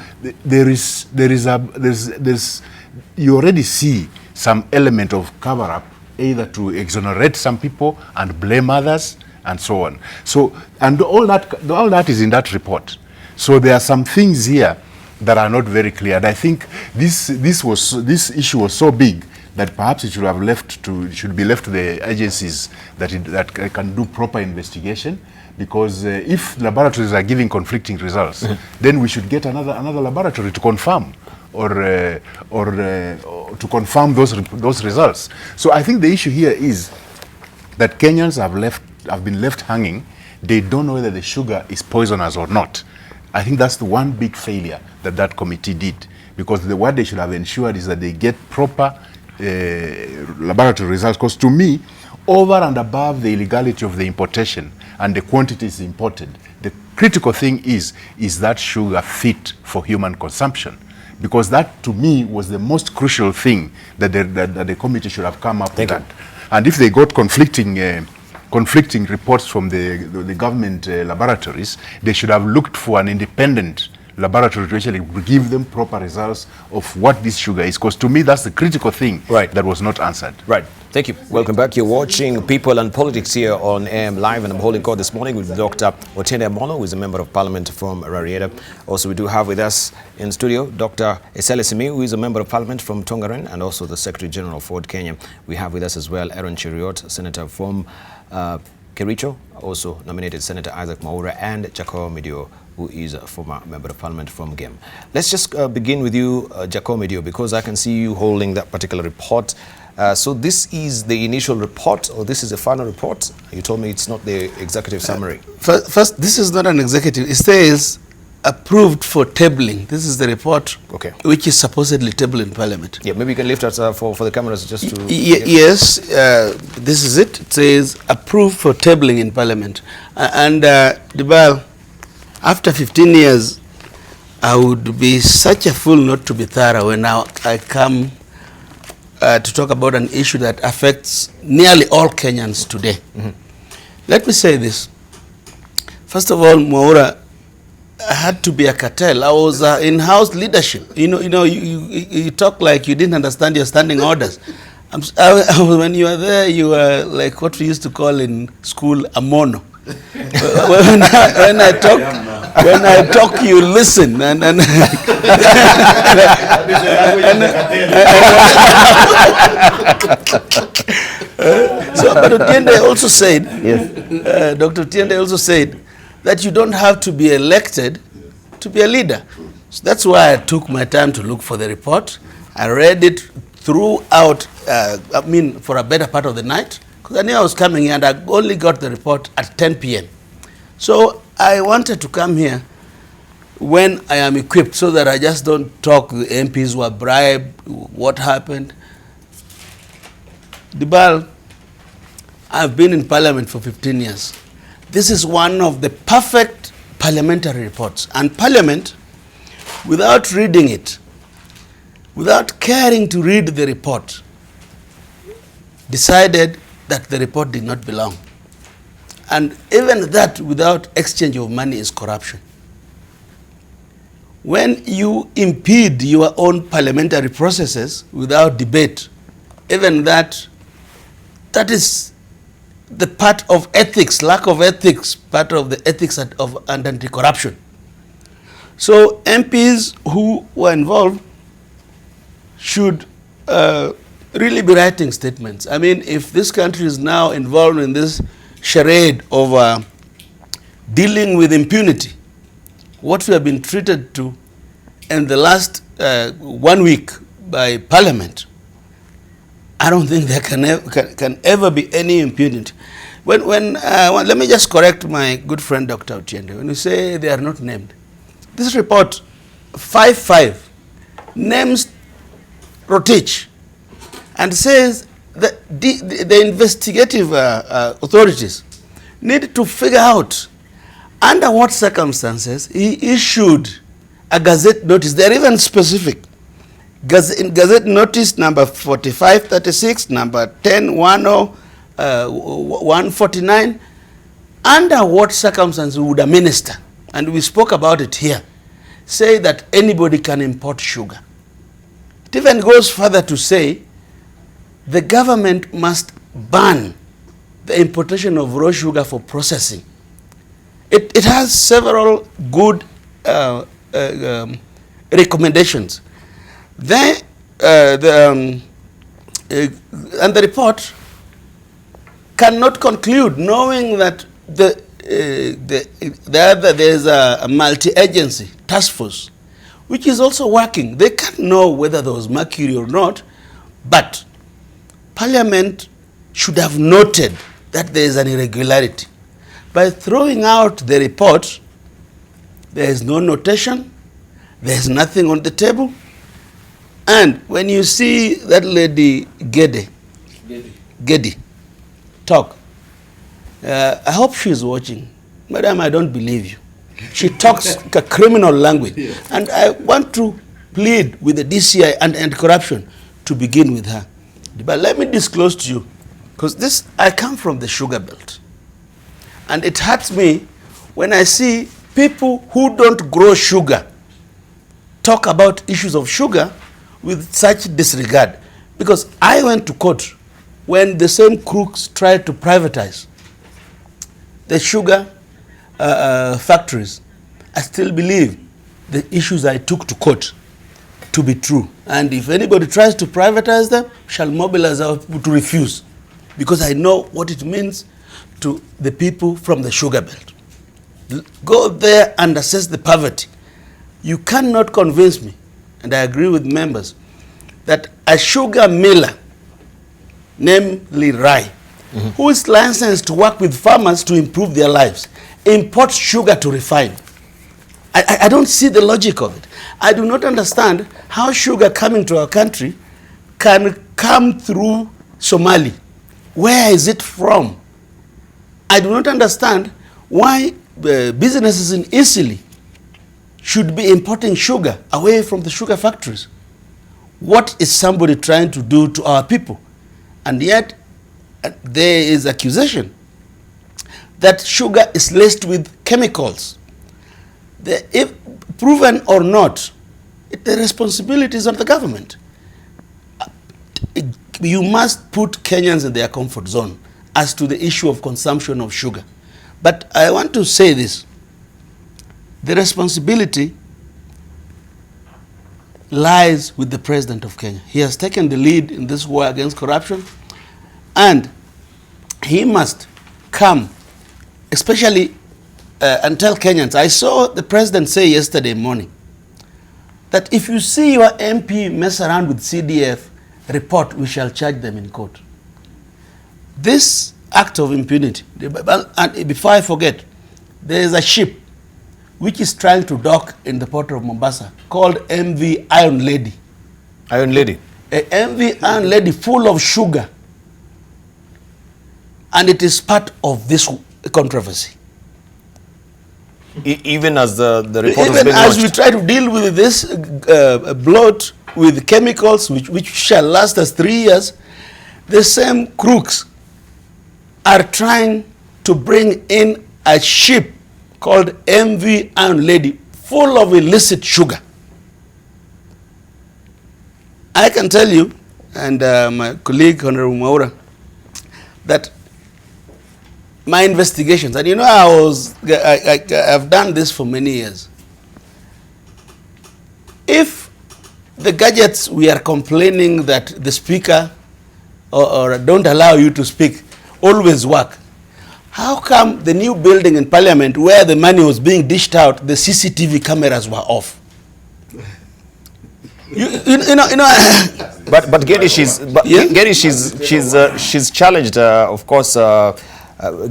you already see some element of cover-up, either to exonerate some people and blame others, and so on. So, and all that is in that report. So there are some things here that are not very clear. And I think this issue was so big that perhaps it should be left to the agencies that can do proper investigation. Because if laboratories are giving conflicting results, then we should get another laboratory to confirm or to confirm those results. So I think the issue here is that Kenyans have been left hanging. They don't know whether the sugar is poisonous or not. I think that's the one big failure that committee did, because what they should have ensured is that they get proper laboratory results. Because to me, over and above the illegality of the importation and the quantities imported, the critical thing is that sugar fit for human consumption? Because that, to me, was the most crucial thing that the committee should have come up with that. And if they got conflicting reports from the government laboratories, they should have looked for an independent laboratory to actually give them proper results of what this sugar is. Because to me, that's the critical thing that was not answered. Right. Thank you. Welcome back. You're watching People and Politics here on AM Live, and I'm holding court this morning with Dr. Otiende Omolo, who is a member of parliament from Rarieda. Also, we do have with us in studio Dr. Eseli Simi, who is a member of parliament from Tongaren, and also the Secretary General of Ford Kenya. We have with us as well Aaron Cheriot, Senator from Kericho, also nominated Senator Isaac Mwaura, and Jakoyo Midio, who is a former member of parliament from Gem. Let's just begin with you, Jakoyo Midio, because I can see you holding that particular report. So this is the initial report, or this is the final report? You told me it's not the executive summary. First, this is not an executive. It says approved for tabling. This is the report, which is supposedly tabled in parliament. Yeah, maybe you can lift us for the cameras just to... Yes, this is it. It says approved for tabling in parliament. And Dibal, after 15 years, I would be such a fool not to be thorough when now I come to talk about an issue that affects nearly all Kenyans today. Let me say this. First of all, Mwaura had to be a cartel. I was in-house leadership. You talk like you didn't understand your standing orders. When you were there, you were like what we used to call in school a mono. when I talk, you listen, So, but Otiende also said, Dr. Otiende also said that you don't have to be elected to be a leader. So that's why I took my time to look for the report. I read it throughout, for a better part of the night. I knew I was coming here, and I only got the report at 10 p.m. So I wanted to come here when I am equipped, so that I just don't talk the MPs were bribed, what happened. Dibal, I've been in Parliament for 15 years. This is one of the perfect parliamentary reports. And Parliament, without reading it, without caring to read the report, decided that the report did not belong. And even that, without exchange of money, is corruption. When you impede your own parliamentary processes without debate, even that is the part of ethics, lack of ethics, part of the ethics of anti-corruption. So MPs who were involved should really be writing statements. I mean, if this country is now involved in this charade of dealing with impunity, what we have been treated to in the last 1 week by Parliament, I don't think there can ever be any impunity. Let me just correct my good friend Dr. Otiende. When you say they are not named, this report 5.5 names Outrage and says that the investigative authorities need to figure out under what circumstances he issued a gazette notice. They're even specific. Gazette notice number 4536, number 149, under what circumstances would a minister, and we spoke about it here, say that anybody can import sugar. It even goes further to say the government must ban the importation of raw sugar for processing. It has several good recommendations. And the report cannot conclude, knowing that there's a multi-agency task force which is also working. They can't know whether there was mercury or not, but Parliament should have noted that there is an irregularity. By throwing out the report, there is no notation, there is nothing on the table. And when you see that lady Gedi talk, I hope she's watching. Madam, I don't believe you. She talks a criminal language. Yeah. And I want to plead with the DCI and corruption to begin with her. But let me disclose to you, because I come from the sugar belt. And it hurts me when I see people who don't grow sugar talk about issues of sugar with such disregard. Because I went to court when the same crooks tried to privatize the sugar factories. I still believe the issues I took to court to be true. And if anybody tries to privatize them, shall mobilize our people to refuse. Because I know what it means to the people from the sugar belt. Go there and assess the poverty. You cannot convince me, and I agree with members, that a sugar miller, namely Rai, who is licensed to work with farmers to improve their lives, imports sugar to refine. I don't see the logic of it. I do not understand how sugar coming to our country can come through Somali. Where is it from? I do not understand why businesses in Italy should be importing sugar away from the sugar factories. What is somebody trying to do to our people? And yet, there is accusation that sugar is laced with chemicals. If proven or not, the responsibility is on the government. You must put Kenyans in their comfort zone as to the issue of consumption of sugar. But I want to say this. The responsibility lies with the President of Kenya. He has taken the lead in this war against corruption, and he must come, especially and tell Kenyans. I saw the President say yesterday morning that if you see your MP mess around with CDF report, we shall charge them in court. This act of impunity, and before I forget, there is a ship which is trying to dock in the port of Mombasa, called MV Iron Lady. Iron Lady. A MV Iron Lady full of sugar. And it is part of this controversy. Even as the report was Even being as launched. we try to deal with this bloat with chemicals which shall last us 3 years, the same crooks are trying to bring in a ship called MV Iron Lady full of illicit sugar. I can tell you, and my colleague Honorable Maura, that my investigations, and you know I've done this for many years. If the gadgets we are complaining that the speaker or don't allow you to speak always work, how come the new building in Parliament where the money was being dished out, the CCTV cameras were off? You know. But Gary, she's challenged, of course,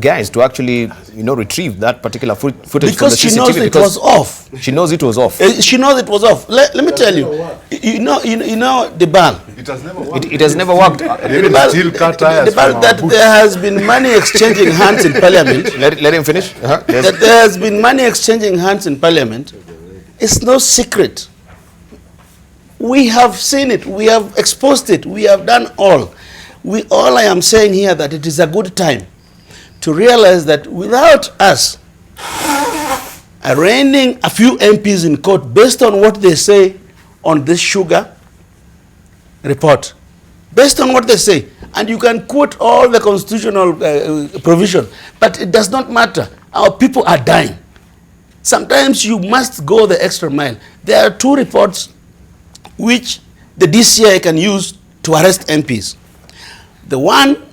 guys to actually, retrieve that particular footage from the CCTV. Because she knows it was off. She knows it was off. She knows it was off. Let me tell you. You know the ban. It has never worked. It has never worked. That there has been money exchanging hands in Parliament. Let him finish. Yes. That there has been money exchanging hands in Parliament. It's no secret. We have seen it. We have exposed it. We have done all. All I am saying here that it is a good time to realize that without us arraigning a few MPs in court based on what they say on this sugar report, based on what they say, and you can quote all the constitutional provision, but it does not matter. Our people are dying. Sometimes you must go the extra mile. There are 2 reports which the DCI can use to arrest MPs. The one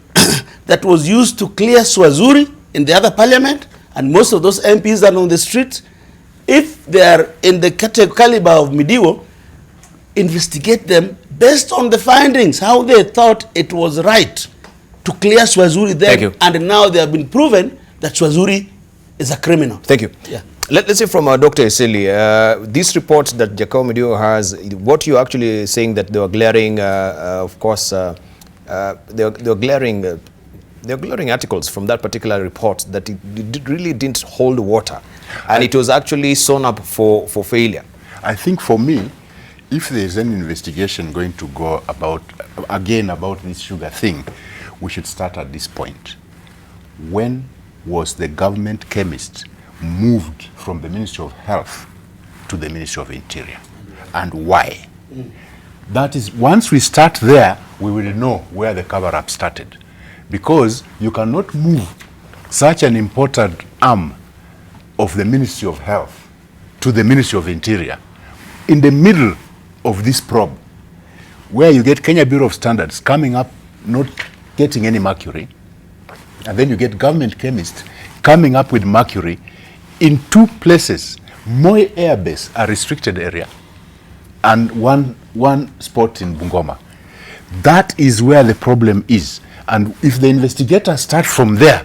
that was used to clear Swazuri in the other parliament, and most of those MPs are on the streets. If they are in the caliber of Midiwo, investigate them based on the findings, how they thought it was right to clear Swazuri then. Thank you. And now they have been proven that Swazuri is a criminal. Thank you. Yeah. Let's say from Dr. Eseli, this report that Jacob Midio has, what you're actually saying that they were glaring, of course, they were glaring articles from that particular report that it really didn't hold water, and it was actually sewn up for failure. I think for me, if there's an investigation going to go about this sugar thing, we should start at this point. When was the government chemist moved from the Ministry of Health to the Ministry of Interior, and why? That is, once we start there, we will know where the cover-up started, because you cannot move such an important arm of the Ministry of Health to the Ministry of Interior in the middle of this probe, where you get Kenya Bureau of Standards coming up not getting any mercury, and then you get government chemists coming up with mercury in 2 places. Moi Air Base, a restricted area, and one spot in Bungoma. That is where the problem is. And if the investigators start from there,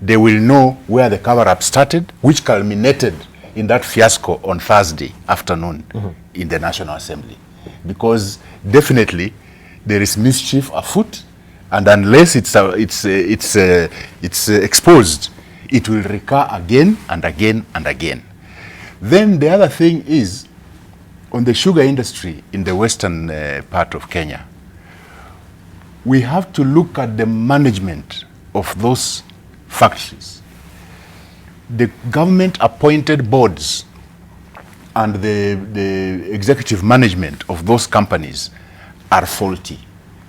they will know where the cover-up started, which culminated in that fiasco on Thursday afternoon in the National Assembly. Because definitely there is mischief afoot, and unless it's exposed, it will recur again and again and again. Then the other thing is, on the sugar industry in the western part of Kenya, we have to look at the management of those factories. The government appointed boards and the executive management of those companies are faulty.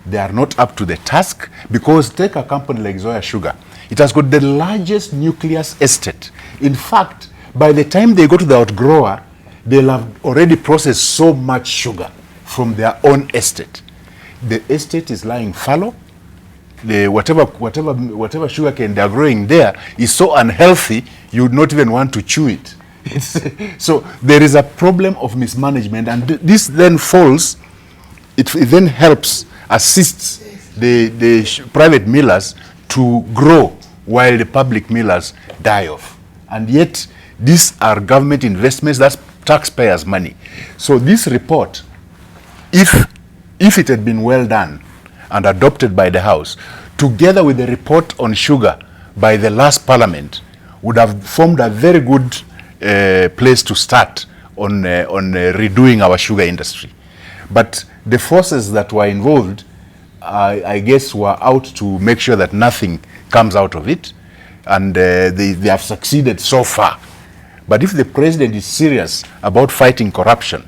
They are not up to the task, because take a company like Zoya Sugar. It has got the largest nucleus estate. In fact, by the time they go to the outgrower, they'll have already processed so much sugar from their own estate. The estate is lying fallow. The whatever sugar cane they are growing there is so unhealthy, you would not even want to chew it. So there is a problem of mismanagement, and this then falls, it then helps, assists the private millers to grow while the public millers die off. And yet These are government investments, that's taxpayers' money. So this report, if it had been well done and adopted by the House, together with the report on sugar by the last Parliament, would have formed a very good place to start on redoing our sugar industry. But the forces that were involved, I guess, were out to make sure that nothing comes out of it, and they have succeeded so far. But if the president is serious about fighting corruption,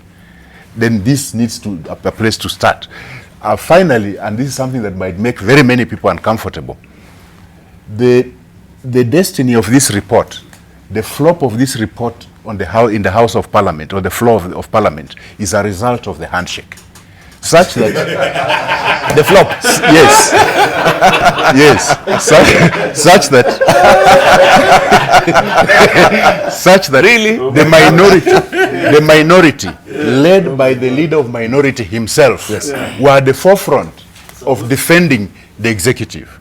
then this needs to a place to start. Finally, and this is something that might make very many people uncomfortable, the destiny of this report, the flop of this report on in the House of Parliament, or the floor of Parliament, is a result of the handshake. Such that the flop, yes, yes, such that really the minority led by the leader of minority himself, yes, were at the forefront of defending the executive.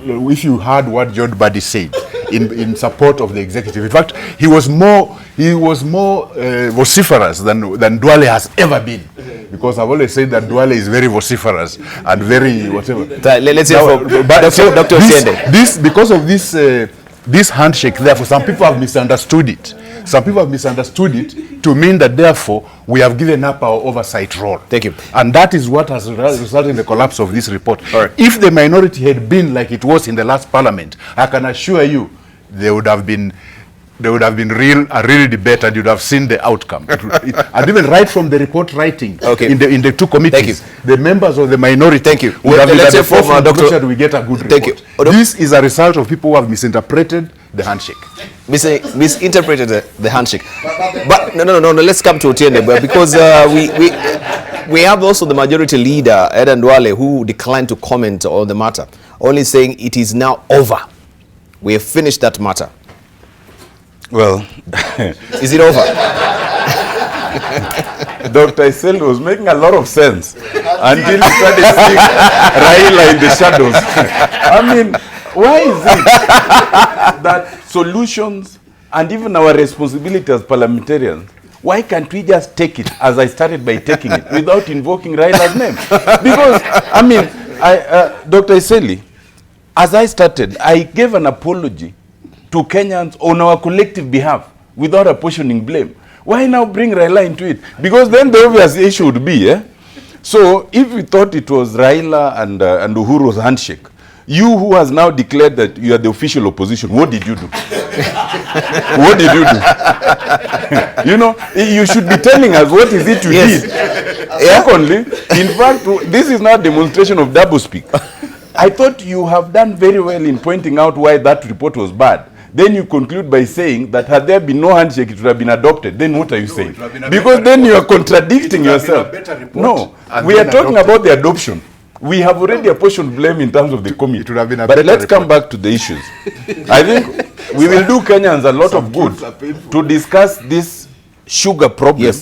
If you heard what John Buddy said in support of the executive, in fact, he was more vociferous than Duale has ever been, because I've always said that Duale is very vociferous and very whatever. Let's hear from Dr. Sh10. This because of this handshake, therefore, some people have misunderstood it. Some people have misunderstood it to mean that, therefore, we have given up our oversight role. Thank you. And that is what has resulted in the collapse of this report. Right. If the minority had been like it was in the last Parliament, I can assure you, there would have been a real debate, and you'd have seen the outcome. And even right from the report writing, okay, in the two committees, the members of the minority, thank you, would have been at the forefront to Dr. make sure that we get a good report. Thank you. This is a result of people who have misinterpreted the handshake. Misinterpreted the handshake. But no, let's come to Sh10, because we have also the majority leader, Aden Duale, who declined to comment on the matter, only saying it is now over. We have finished that matter. Well, is it over? Dr. Isel was making a lot of sense until he started seeing Raila in the shadows. I mean, why is it that solutions and even our responsibility as parliamentarians, why can't we just take it, as I started by taking it, without invoking Raila's name? Because, I mean, Dr. Iseli, as I started, I gave an apology to Kenyans on our collective behalf without apportioning blame. Why now bring Raila into it? Because then the obvious issue would be, so if we thought it was Raila and Uhuru's handshake, you who has now declared that you are the official opposition, what did you do? What did you do? You know, you should be telling us what is it you did. Secondly, in fact, this is not a demonstration of doublespeak. I thought you have done very well in pointing out why that report was bad. Then you conclude by saying that had there been no handshake, it would have been adopted. Then what are you saying? Because then you are contradicting yourself. No, we are talking about the adoption. We have already apportioned blame in terms of the committee. It would have been a but let's come back to the issues. I think we will do Kenyans a lot of good to discuss this sugar problem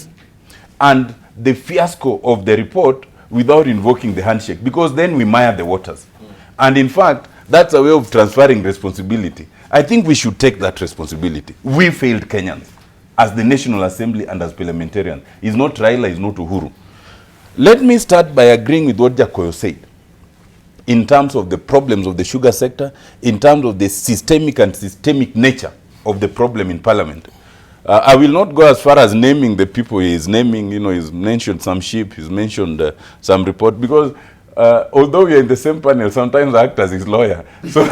and the fiasco of the report without invoking the handshake, because then we mire the waters. And in fact, that's a way of transferring responsibility. I think we should take that responsibility. We failed Kenyans as the National Assembly and as parliamentarians. It's not Raila, it's not Uhuru. Let me start by agreeing with what Jakoyo said in terms of the problems of the sugar sector, in terms of the systemic nature of the problem in Parliament. I will not go as far as naming the people he is naming. You know, he's mentioned some sheep, he's mentioned some report, because although we are in the same panel, sometimes I act as his lawyer. So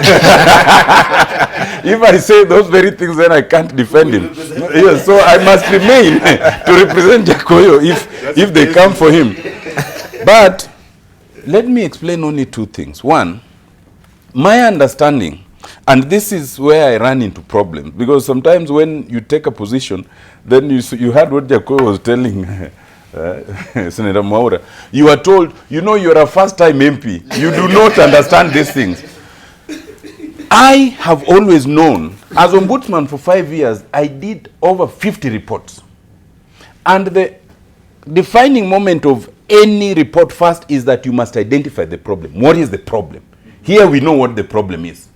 if I say those very things, then I can't defend him. Yes, so I must remain to represent Jakoyo if they come for him. But let me explain only two things. One, my understanding, and this is where I run into problems, because sometimes when you take a position, then you heard what Jakoyo was telling Senator Mwaura. You are told, you know, you're a first-time MP. You do not understand these things. I have always known, as ombudsman for 5 years, I did over 50 reports. And the defining moment of any report first is that you must identify the problem. What is the problem? Here we know what the problem is.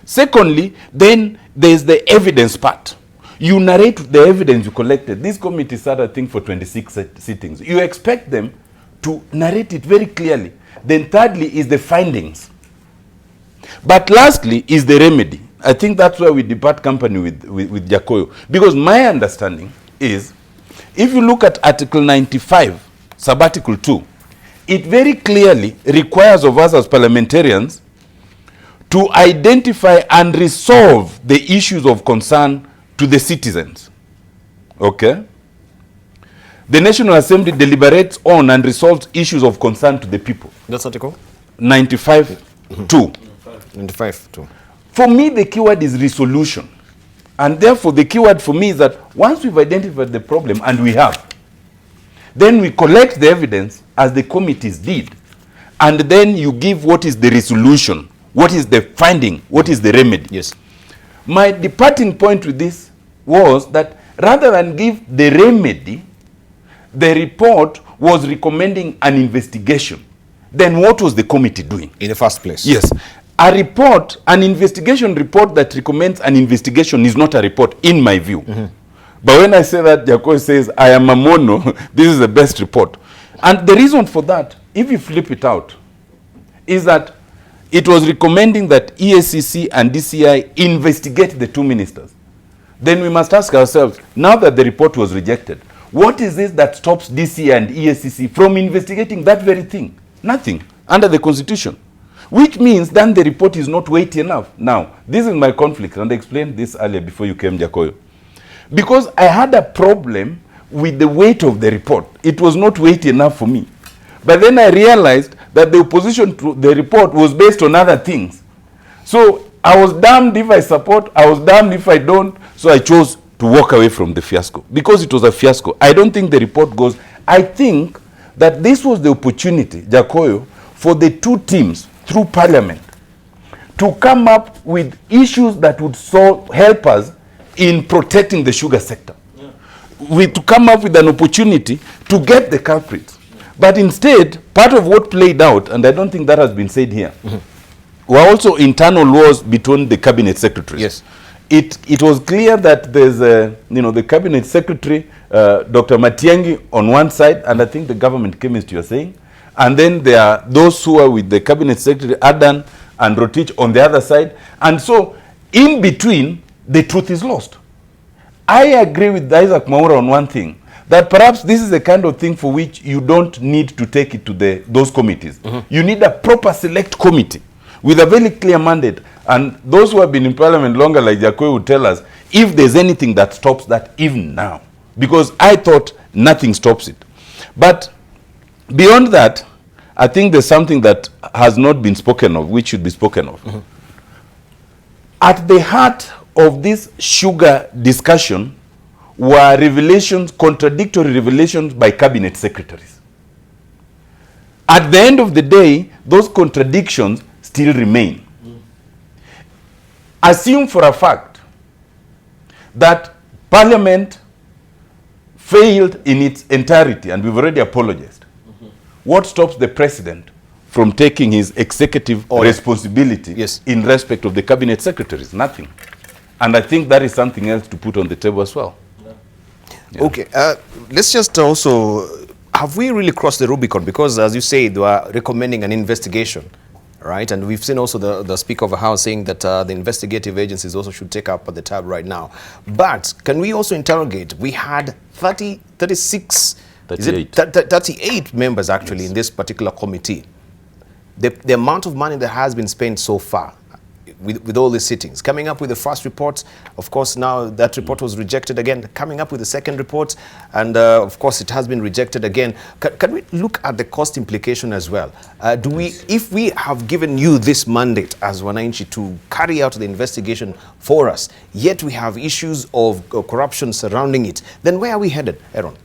Secondly, then there's the evidence part. You narrate the evidence you collected. This committee sat, I think, for 26 sittings. You expect them to narrate it very clearly. Then thirdly is the findings. But lastly is the remedy. I think that's where we depart company with Jakoyo. Because my understanding is, if you look at Article 95, Sub-Article 2, it very clearly requires of us as parliamentarians to identify and resolve the issues of concern to the citizens. Okay? The National Assembly deliberates on and resolves issues of concern to the people. That's Article 95(2). 95(2). For me, the keyword is resolution. And therefore, the keyword for me is that once we've identified the problem, and we have, then we collect the evidence as the committees did. And then you give what is the resolution, what is the finding, what is the remedy. Yes. My departing point with this was that rather than give the remedy, the report was recommending an investigation. Then what was the committee doing? In the first place. Yes. A report, an investigation report that recommends an investigation is not a report, in my view. But when I say that, Jakoyo says, I am a mono, this is the best report. And the reason for that, if you flip it out, is that it was recommending that EACC and DCI investigate the two ministers. Then we must ask ourselves, now that the report was rejected, what is this that stops DCI and EACC from investigating that very thing? Nothing, under the Constitution. Which means then the report is not weighty enough. Now, this is my conflict, and I explained this earlier before you came, Jakoyo. Because I had a problem with the weight of the report. It was not weighty enough for me. But then I realized that the opposition to the report was based on other things. So I was damned if I support, I was damned if I don't. So I chose to walk away from the fiasco. Because it was a fiasco. I don't think the report goes. I think that this was the opportunity, Jakoyo, for the two teams through Parliament to come up with issues that would help us in protecting the sugar sector. To come up with an opportunity to get the culprits. But instead, part of what played out, and I don't think that has been said here, were also internal wars between the cabinet secretaries. Yes. It was clear that there's the cabinet secretary, Dr. Matiang'i on one side, and I think the government chemist you're saying, and then there are those who are with the cabinet secretary, Adan and Rotich on the other side. And so, in between, the truth is lost. I agree with Isaac Mwaura on one thing, that perhaps this is the kind of thing for which you don't need to take it to those committees. You need a proper select committee with a very clear mandate. And those who have been in Parliament longer, like Jakoyo, would tell us if there's anything that stops that even now. Because I thought nothing stops it. But beyond that, I think there's something that has not been spoken of, which should be spoken of. At the heart of this sugar discussion were revelations, contradictory revelations by cabinet secretaries. At the end of the day, those contradictions still remain. Assume for a fact that Parliament failed in its entirety, and we've already apologized. What stops the president from taking his executive responsibility in respect of the cabinet secretaries? Nothing. And I think that is something else to put on the table as well. Yeah. Okay, let's just also, have we really crossed the Rubicon? Because as you say, they are recommending an investigation, right? And we've seen also the Speaker of the House saying that the investigative agencies also should take up the tab right now. But can we also interrogate? We had 38 members actually in this particular committee. The amount of money that has been spent so far with all the sittings, coming up with the first report, of course now that report was rejected again, coming up with the second report, and of course it has been rejected again. Can we look at the cost implication as well? If we have given you this mandate as Wananchi to carry out the investigation for us, yet we have issues of corruption surrounding it, then where are we headed, Aaron?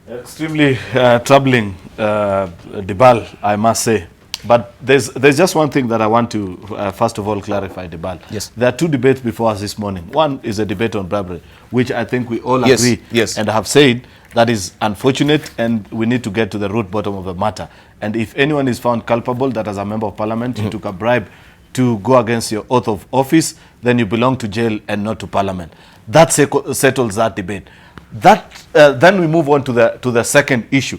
Extremely troubling, Dibal, I must say. But there's just one thing that I want to first of all clarify, Dibal. Yes. There are two debates before us this morning. One is a debate on bribery, which I think we all agree and have said that is unfortunate, and we need to get to the root bottom of the matter. And if anyone is found culpable, that as a member of parliament, you took a bribe to go against your oath of office, then you belong to jail and not to parliament. that settles that debate. Then we move on to the second issue.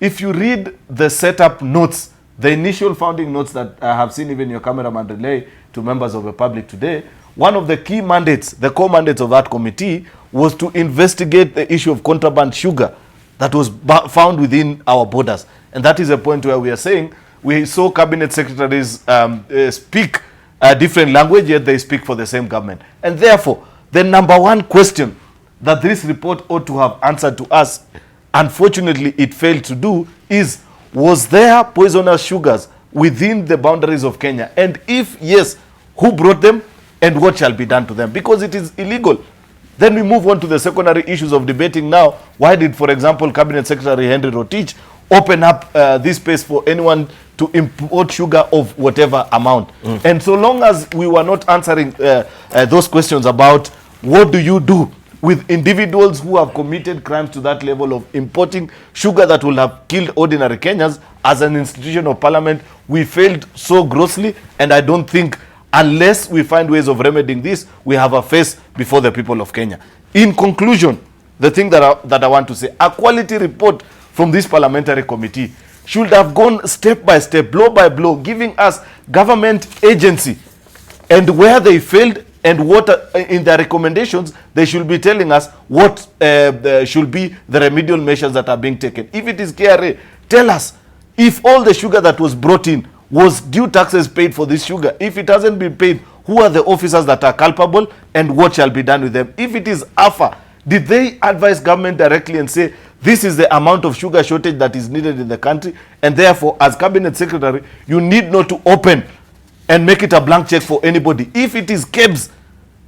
If you read the setup notes, the initial founding notes that I have seen even your cameraman relay to members of the public today, one of the key mandates, the core mandates of that committee, was to investigate the issue of contraband sugar that was found within our borders. And that is a point where we are saying we saw cabinet secretaries speak a different language, yet they speak for the same government. And therefore, the number one question that this report ought to have answered to us, unfortunately it failed to do, is was there poisonous sugars within the boundaries of Kenya? And if yes, who brought them and what shall be done to them? Because it is illegal. Then we move on to the secondary issues of debating now. Why did, for example, Cabinet Secretary Henry Rotich open up this space for anyone to import sugar of whatever amount? And so long as we were not answering those questions about what do you do with individuals who have committed crimes to that level of importing sugar that will have killed ordinary Kenyans, as an institution of parliament, we failed so grossly, and I don't think, unless we find ways of remedying this, we have a face before the people of Kenya. In conclusion, the thing that I want to say, a quality report from this parliamentary committee should have gone step by step, blow by blow, giving us government agency and where they failed, and what in their recommendations they should be telling us what should be the remedial measures that are being taken. If it is KRA, tell us if all the sugar that was brought in was due taxes paid for this sugar. If it hasn't been paid, who are the officers that are culpable and what shall be done with them? If it is AFA, did they advise government directly and say this is the amount of sugar shortage that is needed in the country, and therefore as cabinet secretary you need not to open and make it a blank check for anybody? If it is KEBS,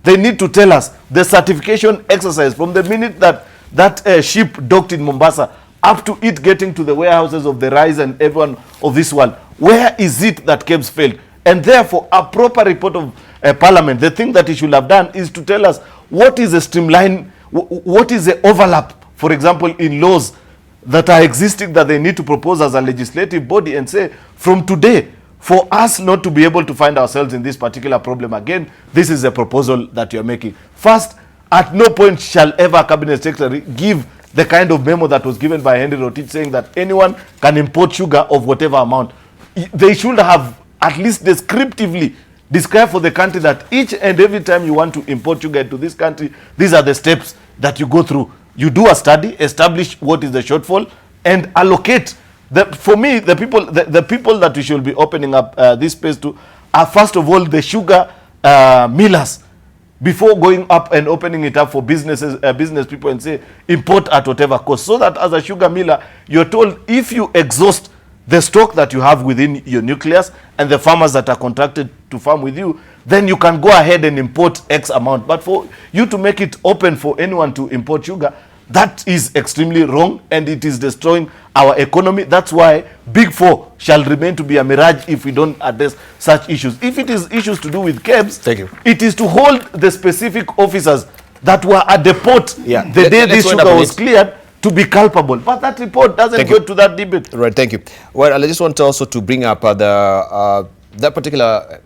they need to tell us the certification exercise from the minute that ship docked in Mombasa up to it getting to the warehouses of the Rise and everyone of this world. Where is it that KEBS failed? And therefore, a proper report of Parliament, the thing that it should have done is to tell us what is the streamline, what is the overlap, for example, in laws that are existing that they need to propose as a legislative body and say, from today, for us not to be able to find ourselves in this particular problem again, this is a proposal that you're making. First, at no point shall ever a cabinet secretary give the kind of memo that was given by Henry Rotich saying that anyone can import sugar of whatever amount. They should have at least descriptively described for the country that each and every time you want to import sugar into this country, these are the steps that you go through. You do a study, establish what is the shortfall, and allocate. For me, the people that we should be opening up this space to are, first of all, the sugar millers, before going up and opening it up for business people and say import at whatever cost, so that as a sugar miller you're told if you exhaust the stock that you have within your nucleus and the farmers that are contracted to farm with you, then you can go ahead and import X amount. But for you to make it open for anyone to import sugar, that is extremely wrong, and it is destroying our economy. That's why Big Four shall remain to be a mirage if we don't address such issues. If it is issues to do with KEBS, Thank you. It is to hold the specific officers that were at the port the day this sugar was cleared to be culpable. But that report doesn't go to that debate. Right, thank you. Well, I just want also to bring up that particular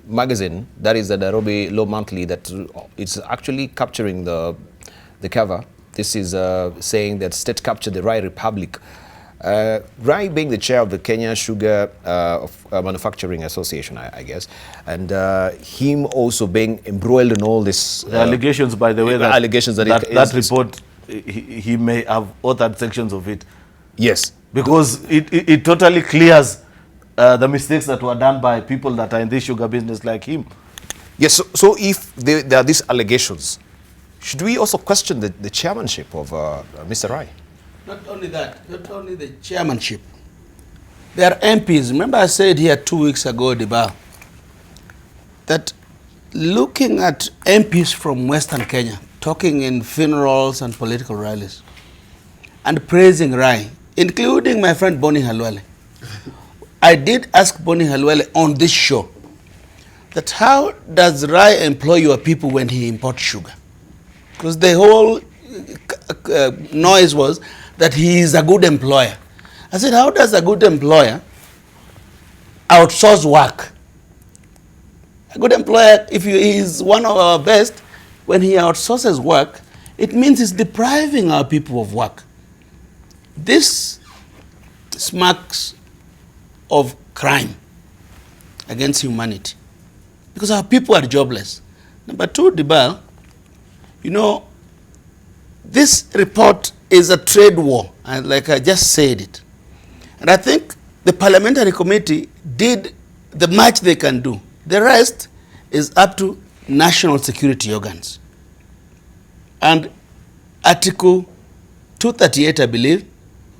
magazine, that is the Nairobi Law Monthly, that it's actually capturing the cover. This is saying that state captured the Rai Republic. Rai being the chair of the Kenya Sugar Manufacturing Association, I guess, and him also being embroiled in all this allegations, by the way, that report, he may have authored sections of it. Yes, because it totally clears the mistakes that were done by people that are in this sugar business like him. Yes, so if there are these allegations, should we also question the chairmanship of Mr. Rai? Not only that, not only the chairmanship. There are MPs. Remember I said here 2 weeks ago, Deba, that looking at MPs from Western Kenya talking in funerals and political rallies and praising Rai, including my friend Boni Halwale. I did ask Boni Halwale on this show that how does Rai employ your people when he imports sugar? Because the whole noise was that he is a good employer. I said, how does a good employer outsource work? A good employer, if he is one of our best, when he outsources work, it means he's depriving our people of work. This smacks of crime against humanity because our people are jobless. Number two, Dibal, you know, this report is a trade war, and like I just said it. And I think the parliamentary committee did the much they can do. The rest is up to national security organs. And Article 238, I believe,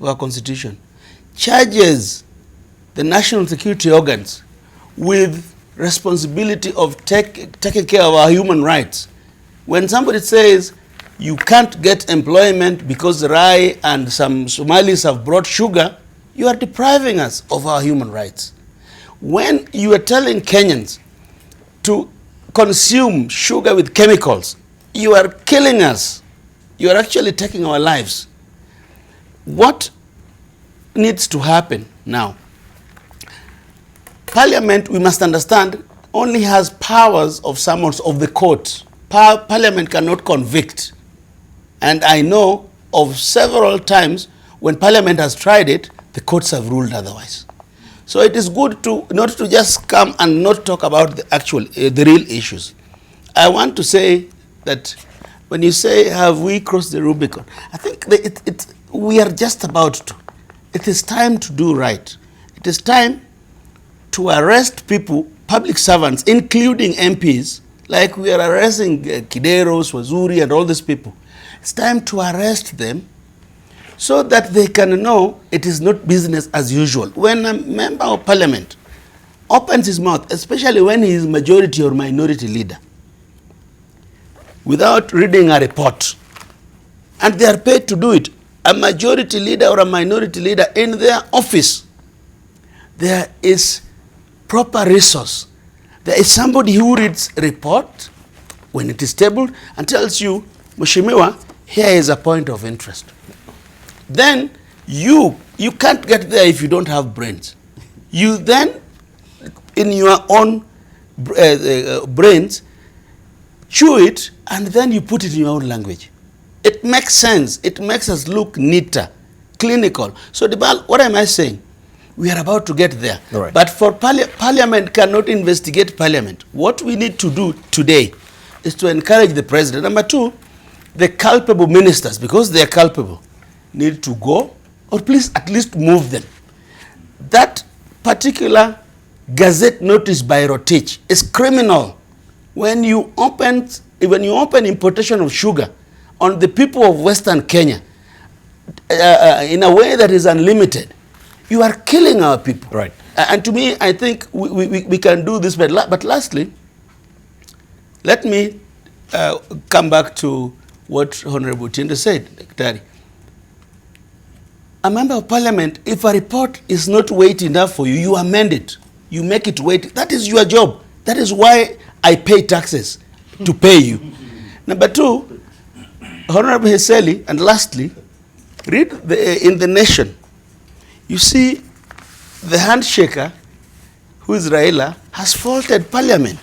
of our Constitution, charges the national security organs with responsibility of taking care of our human rights. When somebody says you can't get employment because Rai and some Somalis have brought sugar, you are depriving us of our human rights. When you are telling Kenyans to consume sugar with chemicals, you are killing us. You are actually taking our lives. What needs to happen now? Parliament, we must understand, only has powers of summons of the court. Parliament cannot convict. And I know of several times when Parliament has tried it, the courts have ruled otherwise. So it is good to not to just come and not talk about the actual, the real issues. I want to say that when you say, have we crossed the Rubicon? I think that we are just about to. It is time to do right. It is time to arrest people, public servants, including MPs, like we are arresting Kideros, Wazuri, and all these people. It's time to arrest them so that they can know it is not business as usual. When a member of parliament opens his mouth, especially when he is majority or minority leader, without reading a report, and they are paid to do it, a majority leader or a minority leader in their office, there is proper resource. There is somebody who reads a report when it is tabled and tells you, Mheshimiwa, here is a point of interest. Then you can't get there if you don't have brains. You then, in your own brains, chew it, and then you put it in your own language. It makes sense. It makes us look neater, clinical. So, what am I saying? We are about to get there. Right. But for Parliament cannot investigate Parliament. What we need to do today is to encourage the President. Number two, the culpable ministers, because they are culpable, need to go, or please at least move them. That particular gazette notice by Outrage is criminal. When you open importation of sugar on the people of Western Kenya in a way that is unlimited, you are killing our people. Right. And to me, I think we can do this. But lastly, let me come back to what Honorable Tiende said, Daktari. A member of parliament, if a report is not weight enough for you, you amend it. You make it weight. That is your job. That is why I pay taxes, to pay you. Number two, Honorable Heseli, and lastly, read in The Nation. You see, the handshaker, who is Raila, has faulted parliament.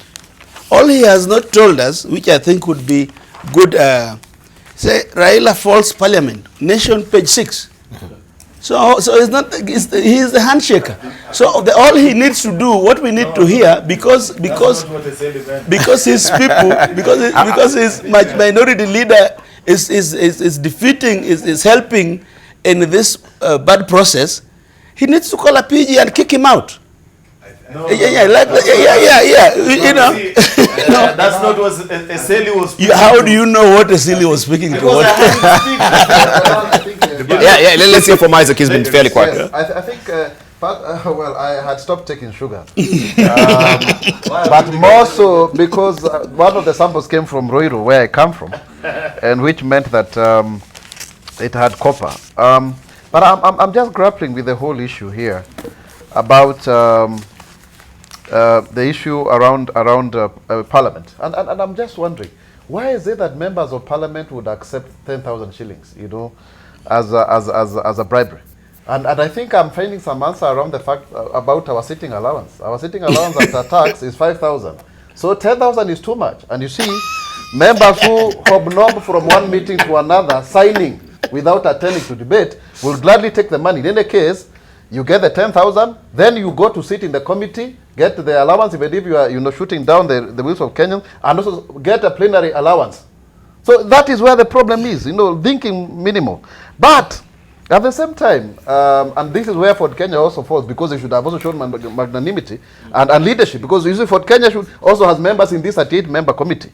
All he has not told us, which I think would be good, say Raila faults parliament. Nation, page 6. So it's not, he is the handshaker. So all he needs to do, what we need to hear, because his people, because his minority leader is defeating, is helping in this bad process, he needs to call a PG and kick him out. No, yeah. You know, that's not what Eseli was speaking. How do you know what Eseli was speaking to? Let's hear from Isaac. He's been fairly quiet. Yes, I think, well, I had stopped taking sugar. But more so because one of the samples came from Ruiru, where I come from, and which meant that it had copper. But I'm just grappling with the whole issue here about the issue around Parliament. And I'm just wondering, why is it that members of Parliament would accept 10,000 shillings, you know, as a bribery? And I think I'm finding some answer around the fact about our sitting allowance. Our sitting allowance after tax is 5,000. So 10,000 is too much. And you see, Members who hobnob from one meeting to another, signing without attending to debate, will gladly take the money. In any case, you get the 10,000, then you go to sit in the committee, get the allowance, even if you are shooting down the wills of Kenyans, and also get a plenary allowance. So that is where the problem is, thinking minimal. But at the same time, and this is where Fort Kenya also falls, because they should have also shown magnanimity and leadership, because you see Fort Kenya also has members in this 38-member committee.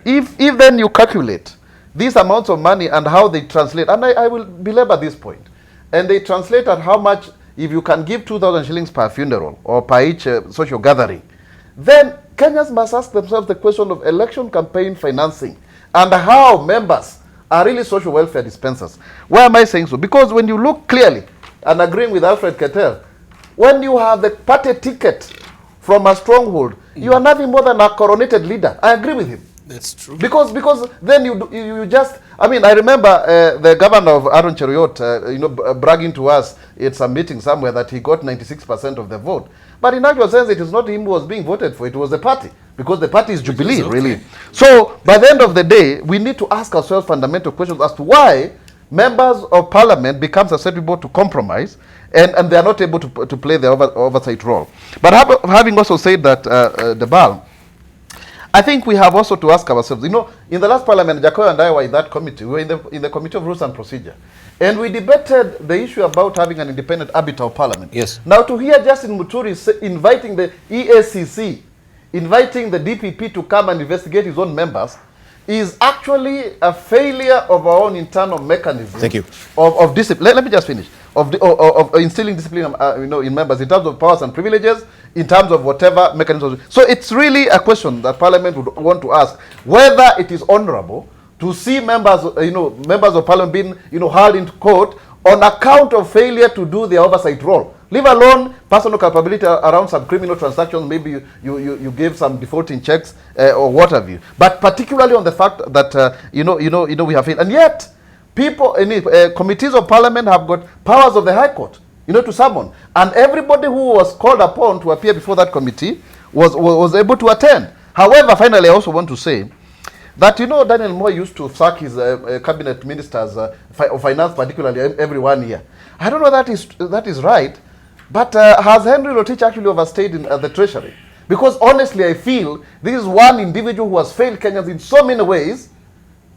If then you calculate these amounts of money and how they translate, and I will belabor this point, and they translate at how much, if you can give 2,000 shillings per funeral or per each social gathering, then Kenyans must ask themselves the question of election campaign financing and how members are really social welfare dispensers. Why am I saying so? Because when you look clearly, and agreeing with Alfred Ketel, when you have the party ticket from a stronghold, you are nothing more than a coronated leader. I agree with him. That's true. Because then you just, I mean, I remember the governor of Aaron Cheruiyot, bragging to us at some meeting somewhere that he got 96% of the vote. But in actual sense, it is not him who was being voted for, it was the party. Because the party is Jubilee, really. So, by the end of the day, we need to ask ourselves fundamental questions as to why members of parliament become susceptible to compromise and they are not able to play the oversight role. But having also said that, Debal, I think we have also to ask ourselves, in the last parliament, Jacoy and I were in that committee. We were in the Committee of Rules and Procedure. And we debated the issue about having an independent arbiter of parliament. Yes. Now, to hear Justin Muturi inviting the EACC, inviting the DPP to come and investigate his own members, is actually a failure of our own internal mechanism. Thank you. Of discipline. Let me just finish. Of instilling discipline, in members, in terms of powers and privileges, in terms of whatever mechanism. So it's really a question that Parliament would want to ask, whether it is honorable to see members of Parliament being, held into court on account of failure to do their oversight role. Leave alone personal culpability around some criminal transactions, maybe you gave some defaulting checks or what have you. But particularly on the fact that, we have failed. And yet, people, committees of parliament have got powers of the High Court, to summon. And everybody who was called upon to appear before that committee was able to attend. However, finally, I also want to say that, Daniel Moi used to sack his cabinet ministers of finance, particularly every 1 year. I don't know that is right, but has Henry Rotich actually overstayed in the treasury? Because honestly, I feel this is one individual who has failed Kenyans in so many ways,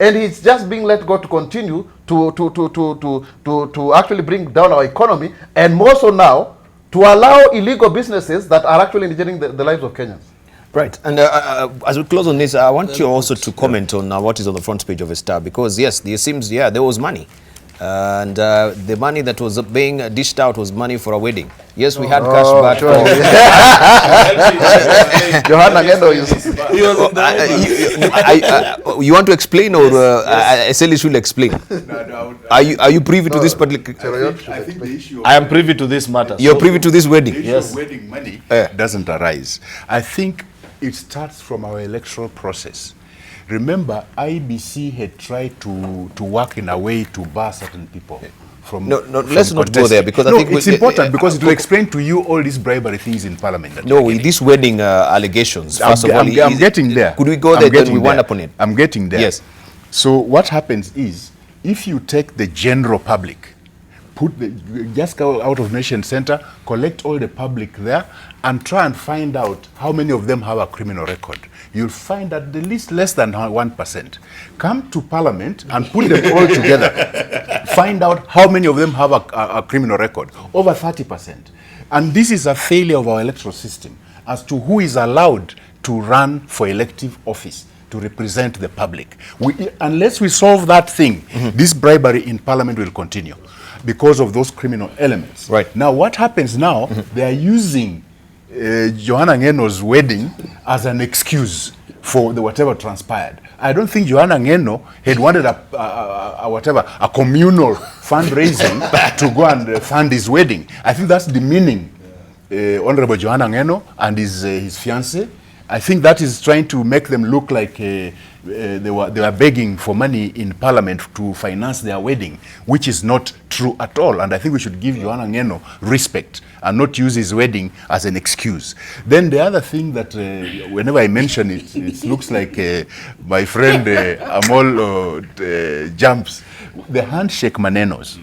and he's just being let go to continue to actually bring down our economy, and more so now, to allow illegal businesses that are actually endangering the lives of Kenyans. Right, and as we close on this, I want you also to comment on what is on the front page of a Star, because yes, it seems, there was money. And the money that was being dished out was money for a wedding. Yes, we had cash back. Sure. Johanna Ngeno you want to explain, or Eseli should explain? Are you privy to this public? I think the issue. I am privy to this matter. You're privy to this wedding? The issue of wedding money doesn't arise. I think it starts from our electoral process. Remember, IBC had tried to work in a way to bar certain people from. No, let's not go there, because I think it's important, because it will explain to you all these bribery things in Parliament. No, with these wedding allegations. First of all, I'm getting there. Could we go there? Then we wind up on it. I'm getting there. Yes. So what happens is, if you take the general public, just go out of Nation Center, collect all the public there, and try and find out how many of them have a criminal record. You'll find at the least less than 1%. Come to Parliament and put them all together. Find out how many of them have a criminal record. Over 30%. And this is a failure of our electoral system as to who is allowed to run for elective office to represent the public. Unless we solve that thing, this bribery in Parliament will continue because of those criminal elements. Right. Now, what happens now, they are using Johanna Ngeno's wedding as an excuse for whatever transpired. I don't think Johanna Ngeno had wanted a communal fundraising to go and fund his wedding. I think that's demeaning Honorable Johanna Ngeno and his fiancé, I think that is trying to make them look like they were begging for money in Parliament to finance their wedding, which is not true at all. And I think we should give Joanna Ngeno respect and not use his wedding as an excuse. Then the other thing that whenever I mention it, it looks like my friend Amol jumps. The handshake manenos.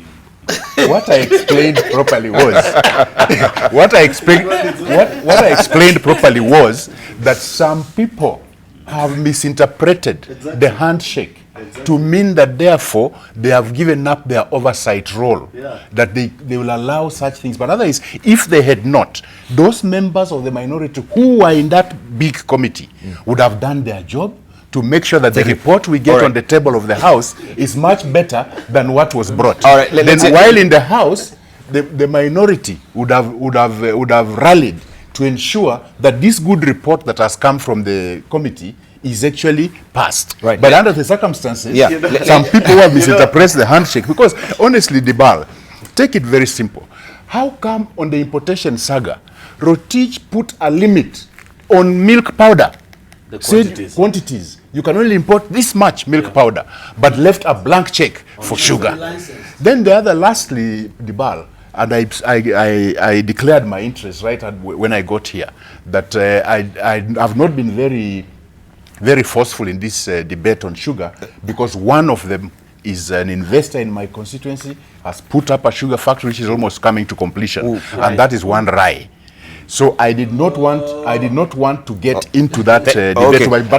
What I explained properly was what I explained properly was that some people have misinterpreted the handshake to mean that therefore they have given up their oversight role, that they will allow such things. But otherwise, if they had not, those members of the minority who were in that big committee would have done their job to make sure that the report we get on the table of the House is much better than what was brought. All right, then while in the House, the minority would have rallied to ensure that this good report that has come from the committee is actually passed. Right. But under the circumstances, some people who have misinterpreted the handshake, because honestly, Dibal, take it very simple. How come on the importation saga, Rotich put a limit on milk powder? The quantities. Quantities. You can only import this much milk powder, but left a blank check for sugar. Then the other, lastly, Dibal, and I declared my interest right when I got here, that I have not been very forceful in this debate on sugar, because one of them is an investor in my constituency, has put up a sugar factory which is almost coming to completion, and that is one Rai. So I did not want to get into that debate,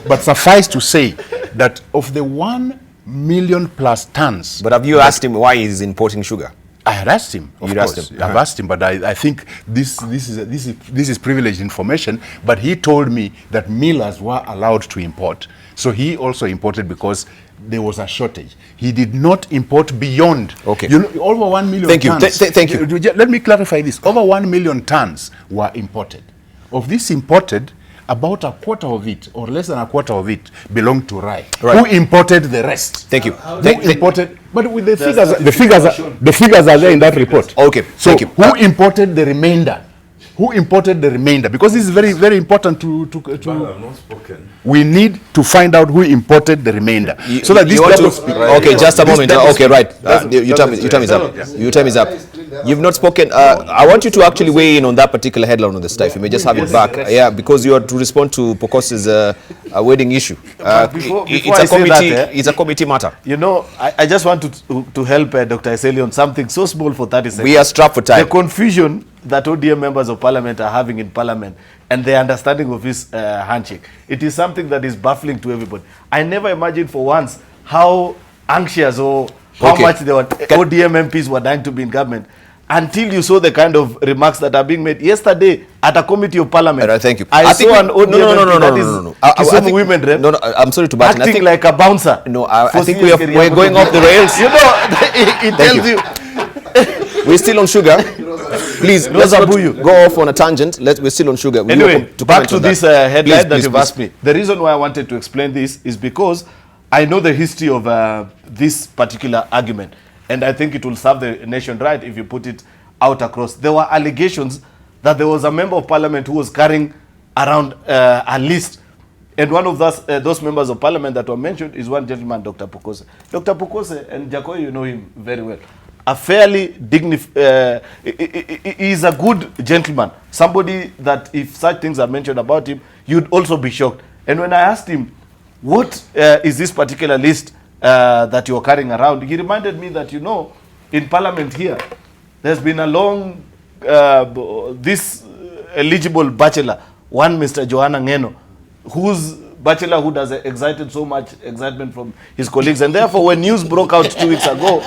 but suffice to say that of the 1 million plus tons. But have you asked him why he's importing sugar? I had asked him. Of course. I've asked him, but I think this is privileged information. But he told me that millers were allowed to import, so he also imported because there was a shortage. He did not import beyond. Okay. You know, over 1 million tons. Thank you. Let me clarify this. Over 1 million tons were imported. Of this imported, about a quarter of it, or less than a quarter of it, belonged to Rai. Who imported the rest? Thank you. Who imported? But with the figures are there in that report. Okay. So thank you. Who imported the remainder? Who imported the remainder? Because this is very, very important to we need to find out who imported the remainder. So that this okay, just a moment. Okay, right. Your time is up. Your time is up. You've not spoken. I want you to actually weigh in on that particular headline on the stuff. You may just have it back. Yeah, because you are to respond to Pokos's wedding issue. It's a committee matter. You know, I just want to help Dr. Eseli on something so small for 30 seconds. We are strapped for time. The confusion that ODM members of parliament are having in parliament and their understanding of this handshake, it is something that is baffling to everybody. I never imagined for once how anxious or how much ODM MPs were dying to be in government, until you saw the kind of remarks that are being made yesterday at a committee of parliament. Right, thank you. I saw an ODM MP women rep. No, I'm sorry to batten. Acting like a bouncer. No, I think we're going off the rails. You know, it tells you. We're still on sugar. Please, let's not go off on a tangent. We're still on sugar. Anyway, back to this headline that you've asked me. The reason why I wanted to explain this is because I know the history of this particular argument, and I think it will serve the nation right if you put it out across. There were allegations that there was a member of parliament who was carrying around a list, and one of those members of parliament that were mentioned is one gentleman, Dr. Pokose. Dr. Pokose, and Jacoy, you know him very well, a fairly dignified, he's a good gentleman, somebody that if such things are mentioned about him, you'd also be shocked. And when I asked him, what is this particular list that you're carrying around, he reminded me that, you know, in parliament here, there's been a long, this eligible bachelor, one Mr. Joanna Ngeno, whose bachelorhood has excited so much excitement from his colleagues. And therefore, when news broke out 2 weeks ago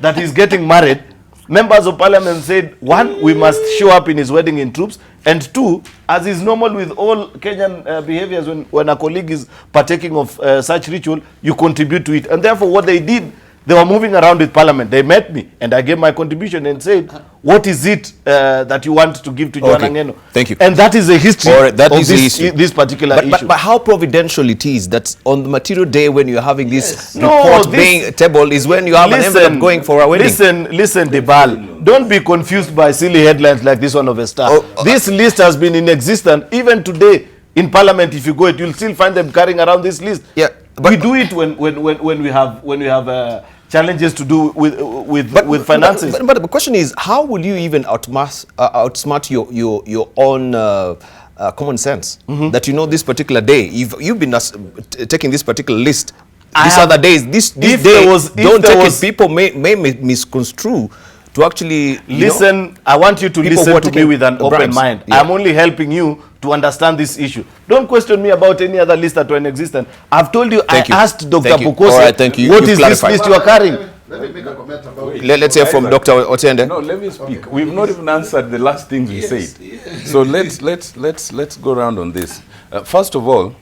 that he's getting married, members of parliament said, one, we must show up in his wedding in troops, and two, as is normal with all Kenyan behaviors, when a colleague is partaking of such ritual, you contribute to it. And therefore, what they did, they were moving around with parliament. They met me, and I gave my contribution and said, what is it that you want to give to Joanna Ngeno? Thank you. And that is the history of this particular issue. But how providential it is that on the material day when you're having this report being tabled is when you have an envelope going for a wedding. Listen, Debal. Don't be confused by silly headlines like this one of a Star. This list has been in existence. Even today, In Parliament, if you go, you'll still find them carrying around this list. Yeah, we do it when we have challenges to do with finances. But the question is, how will you even outsmart your own common sense? That you know this particular day, if you've been taking this particular list, these other days, this day, don't take it. People may misconstrue to actually listen. I want you to listen to me with an open mind. Yeah. I'm only helping you to understand this issue. Don't question me about any other list that were in existence. I've told you. I asked Dr. Bukose, all right, thank you. what is this list you are carrying? Let me make a comment about it. Let's hear from Dr. Otiende. No, let me speak. We've not even answered the last things we said. So let's go around on this. First of all,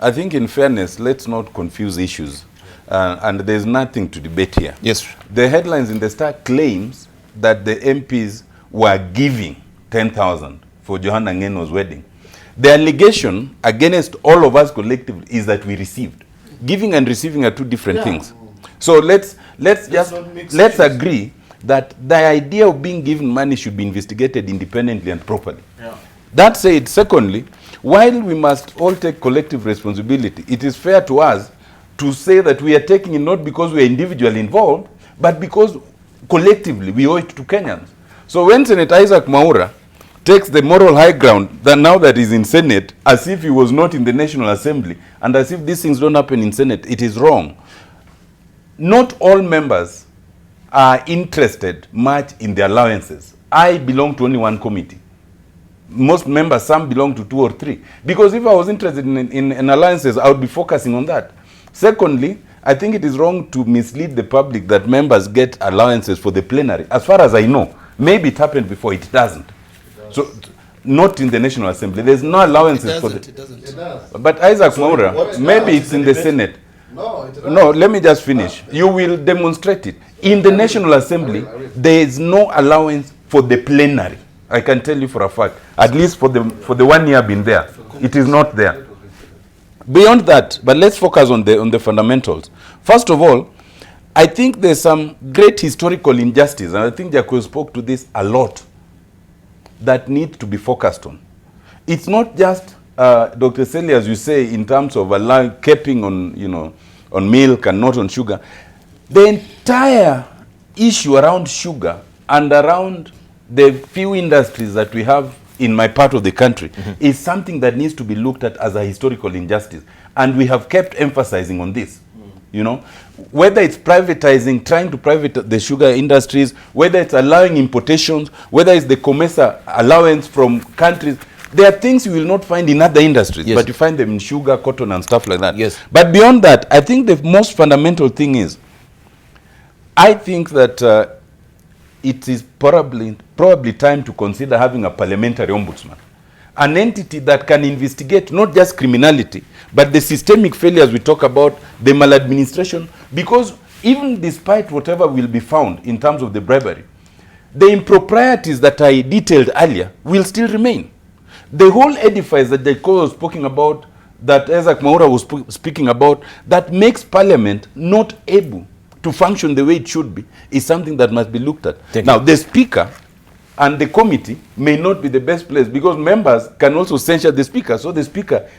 I think in fairness, let's not confuse issues. And there's nothing to debate here. Yes. The headlines in the Star claims that the MPs were giving 10,000 for Johanna Ngeno's wedding. The allegation against all of us collectively is that we received. Giving and receiving are two different things. So let's agree that the idea of being given money should be investigated independently and properly. That said, secondly, while we must all take collective responsibility, it is fair to us to say that we are taking it not because we are individually involved, but because collectively we owe it to Kenyans. So when Senator Isaac Mwaura takes the moral high ground that now that he's in Senate, as if he was not in the National Assembly, and as if these things don't happen in Senate, it is wrong. Not all members are interested much in the allowances. I belong to only one committee. Most members, some belong to 2 or 3. Because if I was interested in allowances, I would be focusing on that. Secondly, I think it is wrong to mislead the public that members get allowances for the plenary. As far as I know, maybe it happened before, it doesn't. So, not in the National Assembly. There's no allowances for the... It does. But Isaac Mwaura, maybe it's in the Senate. No, let me just finish. You will demonstrate it. In the National Assembly, there is no allowance for the plenary. I can tell you for a fact. At least for the 1 year I've been there. It is not there. Beyond that, but let's focus on the fundamentals. First of all, I think there's some great historical injustice, and I think Jaco spoke to this a lot, that needs to be focused on. It's not just Dr. Seli, as you say, in terms of capping on, on milk and not on sugar. The entire issue around sugar and around the few industries that we have in my part of the country is something that needs to be looked at as a historical injustice. And we have kept emphasizing on this. Whether it's privatizing, trying to private the sugar industries, whether it's allowing importations, whether it's the COMESA allowance from countries, there are things you will not find in other industries, but you find them in sugar, cotton, and stuff like that. Yes. But beyond that, I think the most fundamental thing is, I think that it is probably time to consider having a parliamentary ombudsman, an entity that can investigate not just criminality, but the systemic failures we talk about, the maladministration, because even despite whatever will be found in terms of the bribery, the improprieties that I detailed earlier will still remain. The whole edifice that Jaco was speaking about, that Isaac Mwaura was speaking about, that makes Parliament not able to function the way it should be, is something that must be looked at. Now, the Speaker and the committee may not be the best place, because members can also censure the Speaker, so the Speaker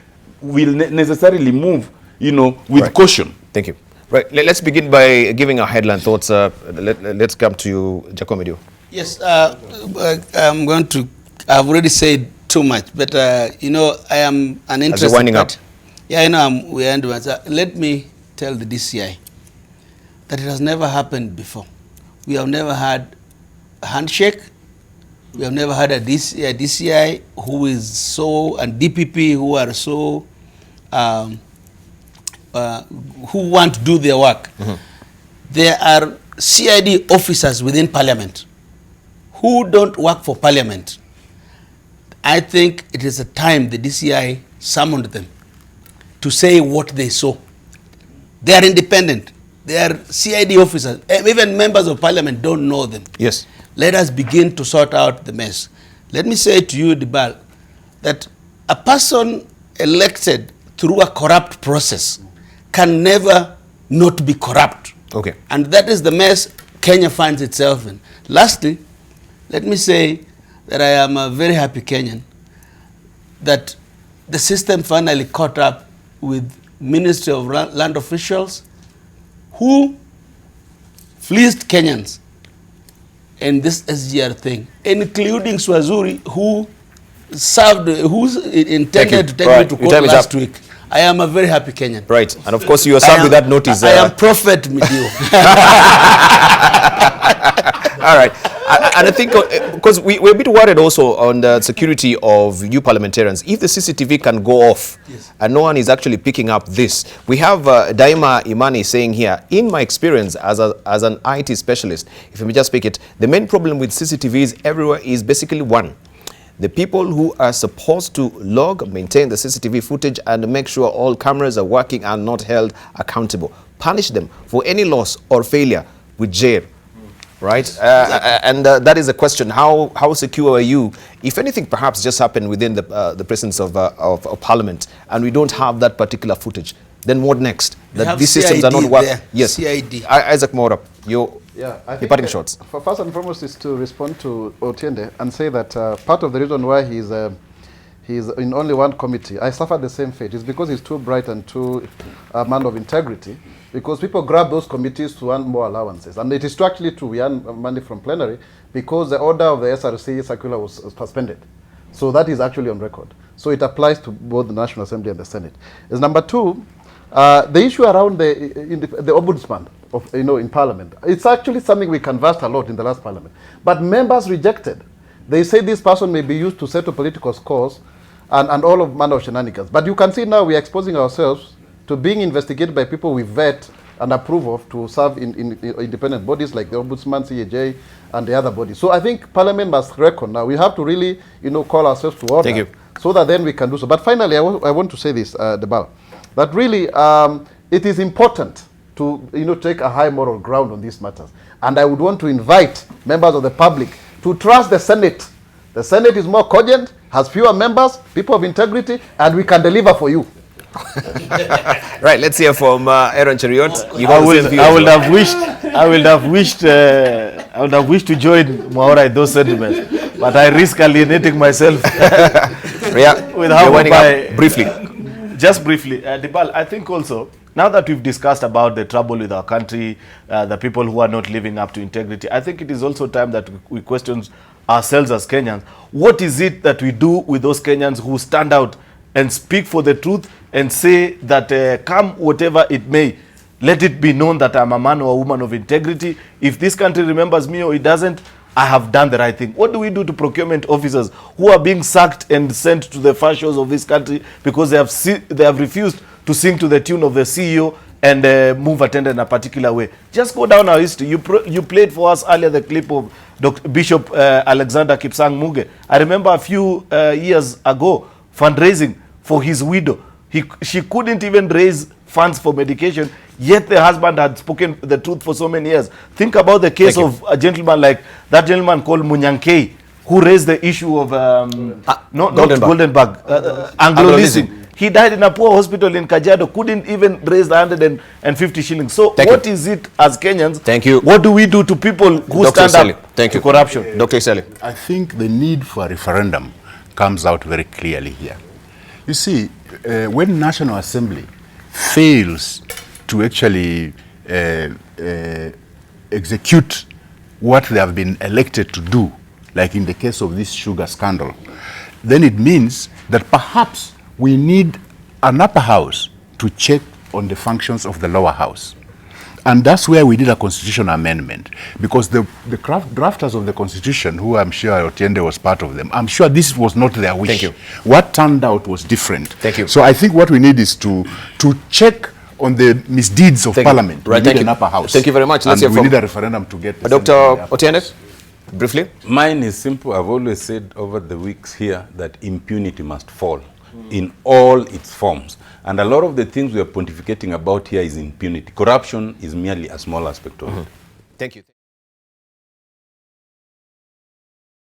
will necessarily move, with caution. Thank you. Right, let's begin by giving our headline thoughts. Let's come to you, Jacomedio. Yes, I've already said too much, but I am an interested. As you're winding up. Yeah, I know we're ending. Let me tell the DCI that it has never happened before. We have never had a handshake. We have never had a DCI who is so, and DPP who are so, who want to do their work. There are CID officers within Parliament who don't work for Parliament. I think it is a time the DCI summoned them to say what they saw. They are independent. They are CID officers. Even members of Parliament don't know them. Yes. Let us begin to sort out the mess. Let me say to you, Dibal, that a person elected through a corrupt process can never not be corrupt. Okay. And that is the mess Kenya finds itself in. Lastly, let me say that I am a very happy Kenyan that the system finally caught up with Ministry of Land officials who fleeced Kenyans in this SGR thing, including Swazuri, who intended to take me to court last week. I am a very happy Kenyan. Right, and of course you are served with that notice. I am Prophet Midio. All right, and I think because we're a bit worried also on the security of you parliamentarians. If the CCTV can go off, yes, and no one is actually picking up this, we have Daima Imani saying here, in my experience as an IT specialist, if I may just speak it, the main problem with CCTVs everywhere is basically one. The people who are supposed to log, maintain the CCTV footage and make sure all cameras are working are not held accountable. Punish them for any loss or failure with jail. Right? And that is a question. How secure are you? If anything perhaps just happened within the presence of Parliament and we don't have that particular footage, then what next? That these systems are not working. Yes. CID. Isaac Mora, I think parting shots. First and foremost is to respond to Otiende and say that part of the reason why he's in only one committee, I suffered the same fate, is because he's too bright and too a man of integrity, because people grab those committees to earn more allowances. And it is actually true, we earn money from plenary because the order of the SRC circular was suspended. So that is actually on record. So it applies to both the National Assembly and the Senate. As number two, the issue around the ombudsman in Parliament, it's actually something we canvassed a lot in the last Parliament. But members rejected. They say this person may be used to settle political scores and all of manner of shenanigans. But you can see now we are exposing ourselves to being investigated by people we vet and approve of to serve in independent bodies like the Ombudsman, CAJ, and the other bodies. So I think Parliament must reckon now. We have to really, call ourselves to order. Thank you. So that then we can do so. But finally, I want to say this, Debal, that really it is important to take a high moral ground on these matters. And I would want to invite members of the public to trust the Senate. The Senate is more cogent, has fewer members, people of integrity, and we can deliver for you. Right, let's hear from Aaron Cheriot. I would have wished to join Mwaura in those sentiments, but I risk alienating myself. With how briefly. Just briefly, Dibal, I think also, now that we've discussed about the trouble with our country, the people who are not living up to integrity, I think it is also time that we question ourselves as Kenyans. What is it that we do with those Kenyans who stand out and speak for the truth and say that come whatever it may, let it be known that I'm a man or a woman of integrity. If this country remembers me or it doesn't, I have done the right thing. What do we do to procurement officers who are being sacked and sent to the far shores of this country because they have refused to sing to the tune of the CEO and move attended in a particular way? Just go down our history. You played for us earlier the clip of Bishop Alexander Kipsang Muge. I remember a few years ago fundraising for his widow. She couldn't even raise funds for medication, yet the husband had spoken the truth for so many years. Think about the case of a gentleman like that gentleman called Munyankei, who raised the issue of not Goldenberg, Anglo-Leasing. He died in a poor hospital in Kajiado, couldn't even raise the 150 shillings. So what is it as Kenyans? Thank you. What do we do to people who stand up to corruption? Dr. Iseli. I think the need for a referendum comes out very clearly here. You see, when National Assembly fails to actually execute what they have been elected to do, like in the case of this sugar scandal, then it means that perhaps we need an upper house to check on the functions of the lower house. And that's where we did a constitutional amendment, because the drafters of the constitution, who I'm sure Otiende was part of them, I'm sure this was not their wish. Thank you. What turned out was different. Thank you. So I think what we need is to check on the misdeeds of Parliament. Right, we need an upper house. Thank you very much. And we need a referendum to get the Dr. Otiende, briefly. Mine is simple. I've always said over the weeks here that impunity must fall in all its forms. And a lot of the things we are pontificating about here is impunity. Corruption is merely a small aspect of it. Thank you.